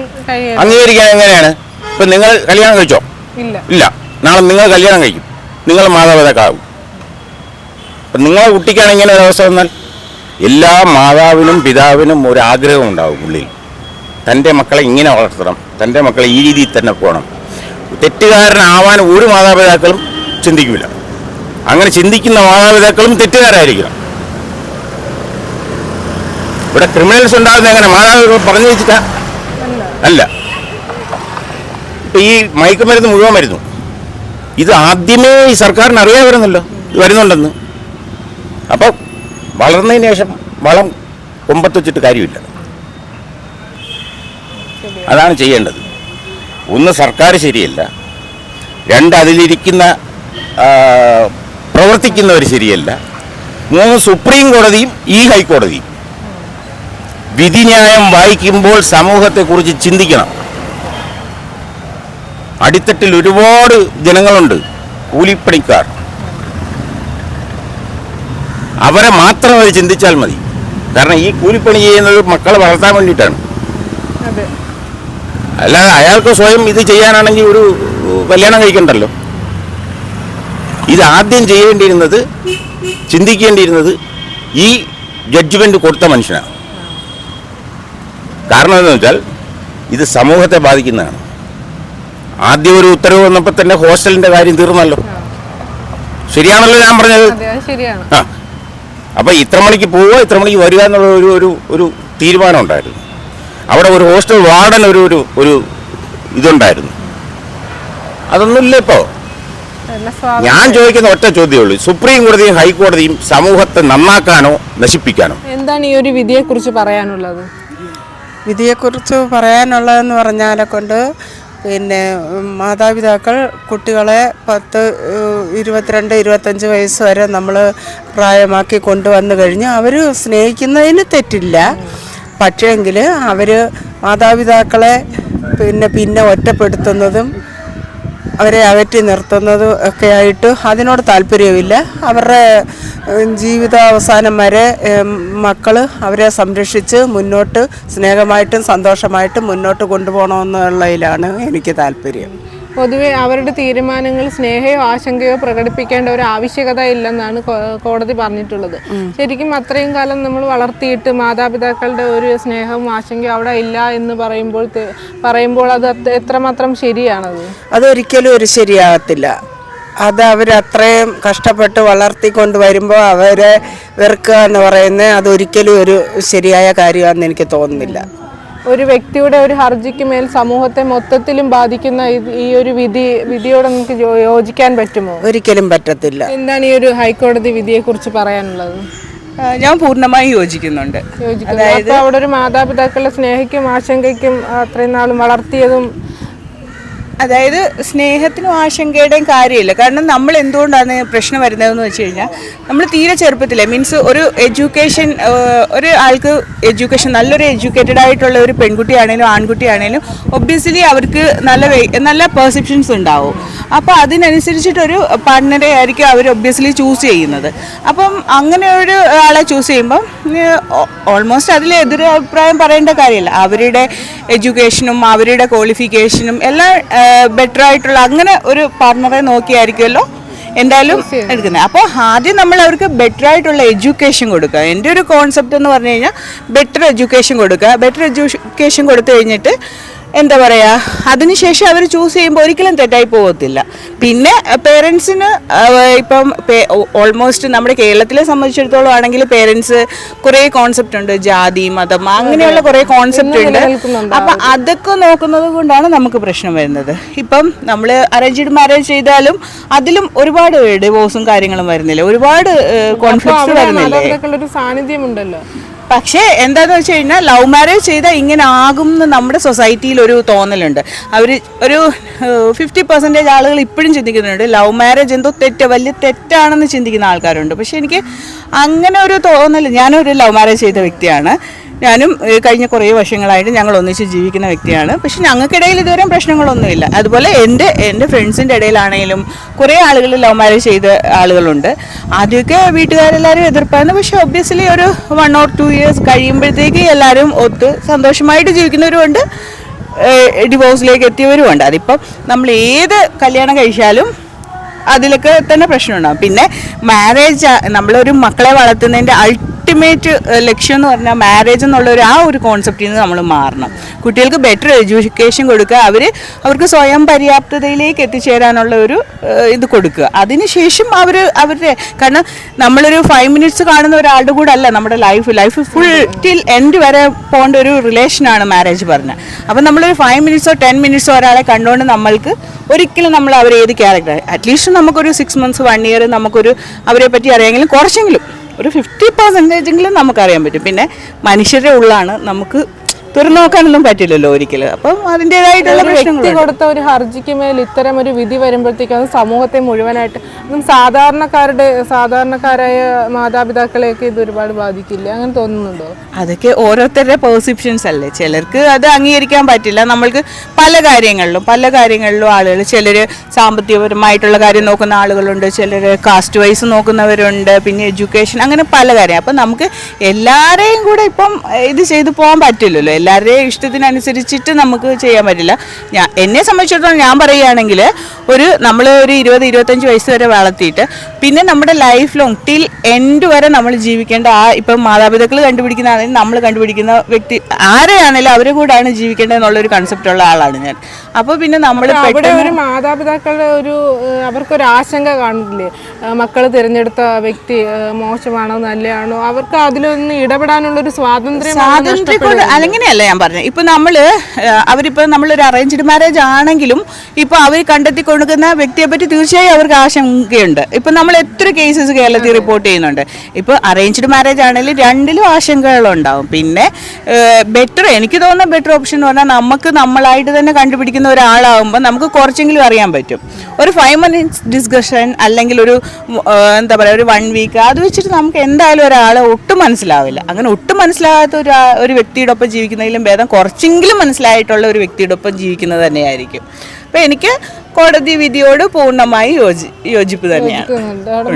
എങ്ങനെയാണ്? ഇപ്പം നിങ്ങൾ കല്യാണം കഴിച്ചോ? ഇല്ല. നാളെ നിങ്ങൾ കല്യാണം കഴിക്കും, നിങ്ങൾ മാതാപിതാക്കളാകും. അപ്പം നിങ്ങളെ കുട്ടിക്കാണ് ഇങ്ങനെ ഒരു അവസ്ഥ വന്നാൽ, എല്ലാ മാതാവിനും പിതാവിനും ഒരു ആഗ്രഹം ഉണ്ടാവും ഉള്ളിൽ, തൻ്റെ മക്കളെ ഇങ്ങനെ വളർത്തണം, തൻ്റെ മക്കളെ ഈ രീതിയിൽ തന്നെ പോകണം. തെറ്റുകാരനാവാൻ ഒരു മാതാപിതാക്കളും ചിന്തിക്കില്ല. അങ്ങനെ ചിന്തിക്കുന്ന മാതാപിതാക്കളും തെറ്റുകാരായിരിക്കണം. ഇവിടെ ക്രിമിനൽസ് ഉണ്ടാകുന്ന എങ്ങനെ? മാതാപിതാക്കൾ പറഞ്ഞു വെച്ചിട്ടാ? അല്ല. ഇപ്പം ഈ മയക്കുമരുന്ന് മുഴുവൻ മരുന്നു, ഇത് ആദ്യമേ ഈ സർക്കാരിന് അറിയാമായിരുന്നല്ലോ ഇത് വരുന്നുണ്ടെന്ന്. അപ്പം വളർന്നതിന് ശേഷം വളം കൊമ്പത്ത് വെച്ചിട്ട് കാര്യമില്ല. അതാണ് ചെയ്യേണ്ടത്. ഒന്ന്, സർക്കാർ ശരിയല്ല. രണ്ട്, അതിലിരിക്കുന്ന പ്രവർത്തിക്കുന്നവർ ശരിയല്ല. മൂന്ന്, സുപ്രീം കോടതിയും ഈ ഹൈക്കോടതിയും വിധിന്യായം വായിക്കുമ്പോൾ സമൂഹത്തെക്കുറിച്ച് ചിന്തിക്കണം. അടിത്തട്ടിൽ ഒരുപാട് ജനങ്ങളുണ്ട്, കൂലിപ്പണിക്കാർ. അവരെ മാത്രം അത് ചിന്തിച്ചാൽ മതി. കാരണം ഈ കൂലിപ്പണി ചെയ്യുന്നത് മക്കളെ വളർത്താൻ വേണ്ടിയിട്ടാണ്. അല്ലാതെ അയാൾക്ക് സ്വയം ഇത് ചെയ്യാനാണെങ്കിൽ ഒരു കല്യാണം കഴിക്കണ്ടല്ലോ. ഇതാദ്യം ചെയ്യേണ്ടിയിരുന്നത്, ചിന്തിക്കേണ്ടിയിരുന്നത് ഈ ജഡ്ജ്മെന്റ് കൊടുത്ത മനുഷ്യനാണ്. കാരണം എന്താണെന്ന് വെച്ചാൽ ഇത് സമൂഹത്തെ ബാധിക്കുന്നതാണ്. ആദ്യം ഒരു ഉത്തരവ് വന്നപ്പോൾ തന്നെ ഹോസ്റ്റലിന്റെ കാര്യം തീർന്നല്ലോ. ശരിയാണല്ലോ ഞാൻ പറഞ്ഞത്? ആ, അപ്പൊ ഇത്ര മണിക്ക് പോവുക, ഇത്ര മണിക്ക് വരിക എന്നുള്ള ഒരു തീരുമാനം ഉണ്ടായിരുന്നു. അവിടെ ഒരു ഹോസ്റ്റൽ വാർഡൻ ഒരു ഇതുണ്ടായിരുന്നു. അതൊന്നുമില്ല ഇപ്പോ. ഞാൻ ചോദിക്കുന്ന ഒറ്റ ചോദ്യമേ ഉള്ളൂ, സുപ്രീം കോടതിയും ഹൈക്കോടതിയും സമൂഹത്തെ നന്നാക്കാനോ നശിപ്പിക്കാനോ? എന്താണ് ഈ ഒരു വിധിയെ കുറിച്ച് പറയാനുള്ളത്? വിധിയെക്കുറിച്ച് പറയാനുള്ളതെന്ന് പറഞ്ഞാലെ കൊണ്ട് പിന്നെ മാതാപിതാക്കൾ കുട്ടികളെ 10, 22, 25 വയസ്സ് വരെ നമ്മൾ പ്രായമാക്കി കൊണ്ടുവന്നു കഴിഞ്ഞ് അവർ സ്നേഹിക്കുന്നതിന് തെറ്റില്ല. പക്ഷേങ്കിൽ അവർ മാതാപിതാക്കളെ പിന്നെ ഒറ്റപ്പെടുത്തുന്നതും അവരെ അകറ്റി നിർത്തുന്നതും ഒക്കെ ആയിട്ട് അതിനോട് താല്പര്യമില്ല. അവരുടെ ജീവിതാവസാനം വരെ മക്കൾ അവരെ സംരക്ഷിച്ച് മുന്നോട്ട് സ്നേഹമായിട്ടും സന്തോഷമായിട്ടും മുന്നോട്ട് കൊണ്ടുപോകണമെന്നുള്ളതിലാണ് എനിക്ക് താല്പര്യം. പൊതുവെ അവരുടെ തീരുമാനങ്ങൾ സ്നേഹയോ ആശങ്കയോ പ്രകടിപ്പിക്കേണ്ട ഒരു ആവശ്യകത ഇല്ലെന്നാണ് കോടതി പറഞ്ഞിട്ടുള്ളത്. ശരിക്കും അത്രയും കാലം നമ്മൾ വളർത്തിയിട്ട് മാതാപിതാക്കളുടെ ഒരു സ്നേഹവും ആശങ്കയും അവിടെ ഇല്ല എന്ന് പറയുമ്പോൾ അത് എത്രമാത്രം ശരിയാണത്? അതൊരിക്കലും ഒരു ശരിയാകത്തില്ല. അത് അവരത്രയും കഷ്ടപ്പെട്ട് വളർത്തിക്കൊണ്ട് വരുമ്പോൾ അവരെ വെറുക്കുക എന്ന് പറയുന്നത് അതൊരിക്കലും ഒരു ശരിയായ കാര്യമാണെന്ന് എനിക്ക് തോന്നുന്നില്ല. ഒരു വ്യക്തിയുടെ ഒരു ഹർജിക്ക് മേൽ സമൂഹത്തെ മൊത്തത്തിലും ബാധിക്കുന്ന ഈ ഒരു വിധിയോട് നമുക്ക് യോജിക്കാൻ പറ്റുമോ? ഒരിക്കലും പറ്റത്തില്ല. എന്താണ് ഈ ഒരു ഹൈക്കോടതി വിധിയെ കുറിച്ച് പറയാനുള്ളത്? ഞാൻ പൂർണ്ണമായി യോജിക്കുന്നുണ്ട്. അതായത് അവിടെ ഒരു മാതാപിതാക്കളെ സ്നേഹിക്കും ആശങ്കയ്ക്കും അത്രയും നാളും വളർത്തിയതും, അതായത് സ്നേഹത്തിനും ആശങ്കയുടെയും കാര്യമില്ല. കാരണം നമ്മൾ എന്തുകൊണ്ടാണ് പ്രശ്നം വരുന്നതെന്ന് വെച്ച് കഴിഞ്ഞാൽ നമ്മൾ തീരെ ചെറുപ്പത്തിലെ മീൻസ് ഒരു എഡ്യൂക്കേഷൻ, ഒരു ആൾക്ക് എഡ്യൂക്കേഷൻ നല്ലൊരു എഡ്യൂക്കേറ്റഡ് ആയിട്ടുള്ള ഒരു പെൺകുട്ടിയാണേലും ആൺകുട്ടിയാണേലും ഒബ്വിയസ്ലി അവർക്ക് നല്ല പെർസെപ്ഷൻസ് ഉണ്ടാവും. അപ്പോൾ അതിനനുസരിച്ചിട്ടൊരു പാർട്ട്ണറെ ആയിരിക്കും അവർ ഒബ്വിയസ്ലി ചൂസ് ചെയ്യുന്നത്. അപ്പം അങ്ങനെ ഒരു ആളെ ചൂസ് ചെയ്യുമ്പം ഓൾമോസ്റ്റ് അതിൽ എതിരഭിപ്രായം പറയേണ്ട കാര്യമില്ല. അവരുടെ എഡ്യൂക്കേഷനും അവരുടെ ക്വാളിഫിക്കേഷനും എല്ലാം ബെറ്റർ ആയിട്ടുള്ള അങ്ങനെ ഒരു പാർട്ട്ണറെ നോക്കിയായിരിക്കുമല്ലോ എന്തായാലും എടുക്കുന്നത്. അപ്പോൾ ആദ്യം നമ്മൾ അവർക്ക് ബെറ്റർ ആയിട്ടുള്ള എഡ്യൂക്കേഷൻ കൊടുക്കുക. എൻ്റെ ഒരു കോൺസെപ്റ്റ് എന്ന് പറഞ്ഞു കഴിഞ്ഞാൽ ബെറ്റർ എഡ്യൂക്കേഷൻ കൊടുക്കുക. ബെറ്റർ എഡ്യൂക്കേഷൻ കൊടുത്തു കഴിഞ്ഞിട്ട് എന്താ പറയുക, അതിനുശേഷം അവർ ചൂസ് ചെയ്യുമ്പോൾ ഒരിക്കലും തെറ്റായി പോകത്തില്ല. പിന്നെ പേരൻസിന് ഇപ്പം ഓൾമോസ്റ്റ് നമ്മുടെ കേരളത്തിലെ സംബന്ധിച്ചിടത്തോളം ആണെങ്കിൽ പേരൻസ് കുറേ കോൺസെപ്റ്റ് ഉണ്ട്, ജാതി മതം അങ്ങനെയുള്ള കുറേ കോൺസെപ്റ്റ് ഉണ്ട്. അപ്പം അതൊക്കെ നോക്കുന്നത് കൊണ്ടാണ് നമുക്ക് പ്രശ്നം വരുന്നത്. ഇപ്പം നമ്മൾ അറേഞ്ച്ഡ് മാരേജ് ചെയ്താലും അതിലും ഒരുപാട് ഡിവോഴ്സും കാര്യങ്ങളും വരുന്നില്ല, ഒരുപാട് കോൺഫ്ലിക്ട്സ് വരുന്നില്ലേ. ഒരു സാന്നിധ്യമുണ്ടല്ലോ. പക്ഷേ എന്താണെന്ന് വെച്ച് കഴിഞ്ഞാൽ ലവ് മാരേജ് ചെയ്താൽ ഇങ്ങനെ ആകും എന്ന് നമ്മുടെ സൊസൈറ്റിയിൽ ഒരു തോന്നലുണ്ട്. അവർ ഒരു 50% ആളുകൾ ഇപ്പോഴും ചിന്തിക്കുന്നുണ്ട് ലവ് മാരേജ് എന്തോ വലിയ തെറ്റാണെന്ന് ചിന്തിക്കുന്ന ആൾക്കാരുണ്ട്. പക്ഷേ എനിക്ക് അങ്ങനെ ഒരു തോന്നൽ, ഞാനൊരു ലവ് മാരേജ് ചെയ്ത വ്യക്തിയാണ്. ഞാനും കഴിഞ്ഞ കുറേ വർഷങ്ങളായിട്ട് ഞങ്ങൾ ഒന്നിച്ച് ജീവിക്കുന്ന വ്യക്തിയാണ്. പക്ഷെ ഞങ്ങൾക്കിടയിൽ ഇതുവരെ പ്രശ്നങ്ങളൊന്നുമില്ല. അതുപോലെ എൻ്റെ ഫ്രണ്ട്സിൻ്റെ ഇടയിലാണെങ്കിലും കുറേ ആളുകൾ ലവ് മാരേജ് ചെയ്ത ആളുകളുണ്ട്. ആദ്യമൊക്കെ വീട്ടുകാരെല്ലാവരും എതിർപ്പായിരുന്നു. പക്ഷെ ഒബ്വിയസ്ലി ഒരു 1 or 2 years കഴിയുമ്പോഴത്തേക്ക് എല്ലാവരും ഒത്ത് സന്തോഷമായിട്ട് ജീവിക്കുന്നവരുമുണ്ട്, ഡിവോഴ്സിലേക്ക് എത്തിയവരുമുണ്ട്. അതിപ്പം നമ്മൾ ഏത് കല്യാണം കഴിച്ചാലും അതിലൊക്കെ തന്നെ പ്രശ്നമുണ്ടാകും. പിന്നെ മാരേജ് നമ്മളൊരു മക്കളെ വളർത്തുന്നതിൻ്റെ അൾട്ടിമേറ്റ് ലക്ഷ്യം എന്ന് പറഞ്ഞാൽ മാരേജ് എന്നുള്ളൊരു ആ ഒരു കോൺസെപ്റ്റിൽ നിന്ന് നമ്മൾ മാറണം. കുട്ടികൾക്ക് ബെറ്റർ എഡ്യൂക്കേഷൻ കൊടുക്കുക, അവർക്ക് സ്വയം പര്യാപ്തതയിലേക്ക് എത്തിച്ചേരാനുള്ള ഒരു ഇത് കൊടുക്കുക. അതിനുശേഷം അവരുടെ കാരണം നമ്മളൊരു 5 minutes കാണുന്ന ഒരാളുടെ കൂടെ അല്ല നമ്മുടെ ലൈഫ് ഫുൾ ടിൽ എൻഡ് വരെ പോകേണ്ട ഒരു റിലേഷനാണ് മാരേജ് പറഞ്ഞത്. അപ്പം നമ്മളൊരു 5 minutes 10 minutes ഒരാളെ കണ്ടുകൊണ്ട് നമ്മൾക്ക് ഒരിക്കലും നമ്മൾ അവർ ഏത് ക്യാരക്ടർ അറ്റ്ലീസ്റ്റ് നമുക്കൊരു 6 months 1 year നമുക്കൊരു അവരെ പറ്റി അറിയാമെങ്കിലും കുറച്ചെങ്കിലും ഒരു 50% നമുക്കറിയാൻ പറ്റും. പിന്നെ മനുഷ്യരുടെ ഉള്ളാണ് നമുക്ക് തുറന്നു നോക്കാനൊന്നും പറ്റില്ലല്ലോ ഒരിക്കലും. അപ്പം അതിൻ്റെതായിട്ടുള്ള വ്യക്തി പ്രശ്നങ്ങളുണ്ട്. കൊടുത്ത ഒരു ഹർജിക്ക് മേൽ ഇത്തരം ഒരു വിധി വരുമ്പോഴത്തേക്കും അത് സമൂഹത്തെ മുഴുവനായിട്ട്, അതും സാധാരണക്കാരായ മാതാപിതാക്കളെയൊക്കെ ഇത് ഒരുപാട് ബാധിക്കില്ല, അങ്ങനെ തോന്നുന്നുണ്ടോ? അതൊക്കെ ഓരോരുത്തരുടെ പെർസെപ്ഷൻസ് അല്ലേ. ചിലർക്ക് അത് അംഗീകരിക്കാൻ പറ്റില്ല. നമ്മൾക്ക് പല കാര്യങ്ങളിലും ആളുകൾ, ചിലർ സാമ്പത്തികപരമായിട്ടുള്ള കാര്യം നോക്കുന്ന ആളുകളുണ്ട്, ചിലർ കാസ്റ്റ് വൈസ് നോക്കുന്നവരുണ്ട്, പിന്നെ എഡ്യൂക്കേഷൻ, അങ്ങനെ പല കാര്യം. അപ്പം നമുക്ക് എല്ലാവരെയും കൂടെ ഇപ്പം ഇത് ചെയ്തു പോകാൻ പറ്റില്ലല്ലോ. എല്ലാവരുടെയും ഇഷ്ടത്തിനനുസരിച്ചിട്ട് നമുക്ക് ചെയ്യാൻ പറ്റില്ല. എന്നെ സംബന്ധിച്ചിടത്തോളം ഞാൻ പറയുകയാണെങ്കിൽ നമ്മൾ ഒരു 20-25 വയസ്സ് വരെ വളർത്തിയിട്ട് പിന്നെ നമ്മുടെ ലൈഫ് ലോങ് ടിൽ എൻഡ് വരെ നമ്മൾ ജീവിക്കേണ്ട ഇപ്പം മാതാപിതാക്കൾ കണ്ടുപിടിക്കുന്നതാണെങ്കിൽ നമ്മൾ കണ്ടുപിടിക്കുന്ന വ്യക്തി ആരെയാണെങ്കിലും അവരെ കൂടെയാണ് ജീവിക്കേണ്ടതെന്നുള്ളൊരു കൺസെപ്റ്റ് ഉള്ള ആളാണ് ഞാൻ. അപ്പോൾ പിന്നെ നമ്മൾ അവിടെ ഒരു മാതാപിതാക്കളുടെ അവർക്കൊരു ആശങ്ക കാണില്ലേ, മക്കൾ തിരഞ്ഞെടുത്ത വ്യക്തി മോശമാണോ നല്ലതാണോ, അവർക്ക് അതിലൊന്ന് ഇടപെടാനുള്ളൊരു സ്വാതന്ത്ര്യം അങ്ങനെയല്ല ഞാൻ പറഞ്ഞത്. ഇപ്പൊ നമ്മളൊരു അറേഞ്ച്ഡ് മാരേജ് ആണെങ്കിലും ഇപ്പൊ അവർ കണ്ടെത്തി കൊടുക്കുന്ന വ്യക്തിയെ പറ്റി തീർച്ചയായും അവർക്ക് ആശങ്കയുണ്ട്. ഇപ്പൊ നമ്മൾ എത്ര കേസസ് കേരളത്തിൽ റിപ്പോർട്ട് ചെയ്യുന്നുണ്ട്. ഇപ്പൊ അറേഞ്ച്ഡ് മാരേജ് ആണെങ്കിലും രണ്ടിലും ആശങ്കകളുണ്ടാവും. പിന്നെ എനിക്ക് തോന്നുന്ന ബെറ്റർ ഓപ്ഷൻ എന്ന് പറഞ്ഞാൽ നമുക്ക് നമ്മളായിട്ട് തന്നെ കണ്ടുപിടിക്കുന്ന ഒരാളാകുമ്പോൾ നമുക്ക് കുറച്ചെങ്കിലും അറിയാൻ പറ്റും. ഒരു 5 minutes ഡിസ്കഷൻ അല്ലെങ്കിൽ ഒരു എന്താ പറയുക, ഒരു 1 week അത് വെച്ചിട്ട് നമുക്ക് എന്തായാലും ഒരാളെ ഒട്ടും മനസ്സിലാവില്ല. അങ്ങനെ ഒട്ടും മനസ്സിലാകാത്ത ഒരു വ്യക്തിയുടെ ഒപ്പം ജീവിക്കുന്നതിലും ഭേദം കുറച്ചെങ്കിലും മനസ്സിലായിട്ടുള്ള ഒരു വ്യക്തിയുടെ ഒപ്പം ജീവിക്കുന്നത് തന്നെയായിരിക്കും. അപ്പം എനിക്ക് കോടതി വിധിയോട് പൂർണ്ണമായി യോജിപ്പ് തന്നെയാണ്.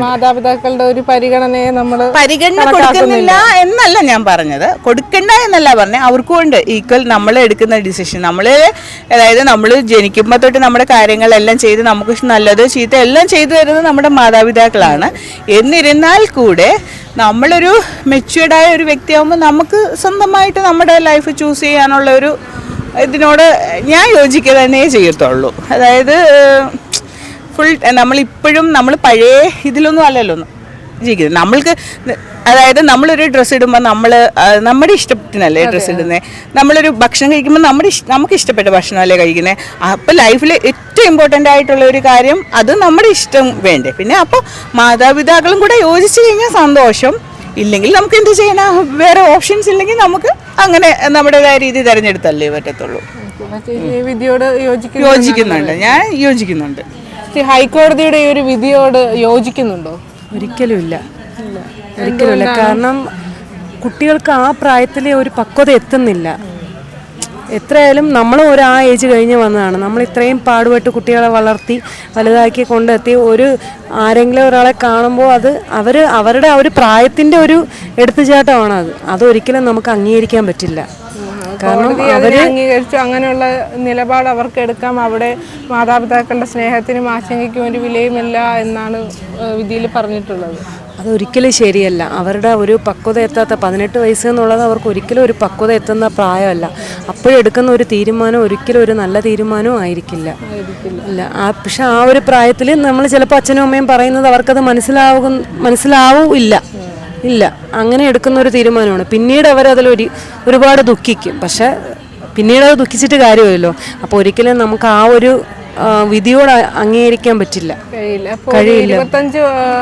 മാതാപിതാക്കളുടെ ഒരു പരിഗണനയെ പരിഗണന കൊടുക്കുന്നില്ല എന്നല്ല ഞാൻ പറഞ്ഞത്, കൊടുക്കണ്ട എന്നല്ല പറഞ്ഞത്. അവർക്കും ഉണ്ട് ഈക്വൽ നമ്മൾ എടുക്കുന്ന ഡിസിഷൻ. അതായത് നമ്മൾ ജനിക്കുമ്പോൾ തൊട്ട് നമ്മുടെ കാര്യങ്ങളെല്ലാം ചെയ്ത് നമുക്ക് നല്ലത് ചീത്ത എല്ലാം ചെയ്തു തരുന്നത് നമ്മുടെ മാതാപിതാക്കളാണ്. എന്നിരുന്നാൽ കൂടെ നമ്മളൊരു മെച്യൂർഡായ ഒരു വ്യക്തിയാകുമ്പോൾ നമുക്ക് സ്വന്തമായിട്ട് നമ്മുടെ ലൈഫ് ചൂസ് ചെയ്യാനുള്ള ഇതിനോട് ഞാൻ യോജിക്കുക തന്നെ ചെയ്യത്തുള്ളൂ. അതായത് നമ്മൾ പഴയ ഇതിലൊന്നും അല്ലല്ലോ ജീവിക്കുന്നത്. നമ്മൾക്ക് അതായത് നമ്മളൊരു ഡ്രസ്സ് ഇടുമ്പോൾ നമ്മുടെ ഇഷ്ടത്തിനല്ലേ ഡ്രസ്സ് ഇടുന്നത്. നമ്മളൊരു ഭക്ഷണം കഴിക്കുമ്പോൾ നമുക്ക് ഇഷ്ടപ്പെട്ട ഭക്ഷണമല്ലേ കഴിക്കുന്നത്. അപ്പോൾ ലൈഫിൽ ഏറ്റവും ഇമ്പോർട്ടൻ്റ് ആയിട്ടുള്ള ഒരു കാര്യം അത് നമ്മുടെ ഇഷ്ടം വേണ്ടേ. പിന്നെ അപ്പോൾ മാതാപിതാക്കളും കൂടെ യോജിച്ച് കഴിഞ്ഞാൽ സന്തോഷം. ഇല്ലെങ്കിൽ നമുക്ക് എന്ത് ചെയ്യണം, വേറെ ഓപ്ഷൻസ് ഇല്ലെങ്കിൽ നമുക്ക് അങ്ങനെ നമ്മുടേതായ രീതി തിരഞ്ഞെടുത്തല്ലേ പറ്റത്തുള്ളൂ. യോജിക്കുന്നുണ്ട്, ഞാൻ യോജിക്കുന്നുണ്ട്. ഹൈക്കോടതിയുടെ ഈ ഒരു വിധിയോട് യോജിക്കുന്നുണ്ടോ? ഒരിക്കലുമില്ല. കാരണം കുട്ടികൾക്ക് ആ പ്രായത്തിലെ ഒരു പക്വത എത്തുന്നില്ല. എത്രയായാലും നമ്മൾ ആ ഏജ് കഴിഞ്ഞ് വന്നതാണ്. നമ്മൾ ഇത്രയും പാടുപെട്ട് കുട്ടികളെ വളർത്തി വലുതാക്കി കൊണ്ടെത്തി ആരെങ്കിലും ഒരാളെ കാണുമ്പോൾ അത് അവരുടെ ഒരു പ്രായത്തിൻ്റെ ഒരു എടുത്തുചാട്ടമാണ്. അതൊരിക്കലും നമുക്ക് അംഗീകരിക്കാൻ പറ്റില്ല. കാരണം അംഗീകരിച്ചു അങ്ങനെയുള്ള നിലപാട് അവർക്ക് എടുക്കാം. അവിടെ മാതാപിതാക്കളുടെ സ്നേഹത്തിനും ആശങ്കയ്ക്കും ഒരു വിലയുമില്ല എന്നാണ് വിധിയിൽ പറഞ്ഞിട്ടുള്ളത്. അതൊരിക്കലും ശരിയല്ല. അവരുടെ ഒരു പക്വത എത്താത്ത 18 വയസ്സ് എന്നുള്ളത് അവർക്ക് ഒരിക്കലും ഒരു പക്വത എത്തുന്ന പ്രായമല്ല. അപ്പോഴെടുക്കുന്ന ഒരു തീരുമാനം ഒരിക്കലും ഒരു നല്ല തീരുമാനവും ആയിരിക്കില്ല. പക്ഷെ ആ ഒരു പ്രായത്തിൽ നമ്മൾ ചിലപ്പോൾ അച്ഛനും അമ്മയും പറയുന്നത് അവർക്കത് മനസ്സിലാവില്ല. അങ്ങനെ എടുക്കുന്ന ഒരു തീരുമാനമാണ്. പിന്നീട് അവരതിൽ ഒരുപാട് ദുഃഖിക്കും. പക്ഷെ പിന്നീട് അത് ദുഃഖിച്ചിട്ട് കാര്യമില്ലല്ലോ. അപ്പോൾ ഒരിക്കലും നമുക്ക് ആ ഒരു വിധിയോട് അംഗീകരിക്കാൻ പറ്റില്ല, കഴിയില്ല. 25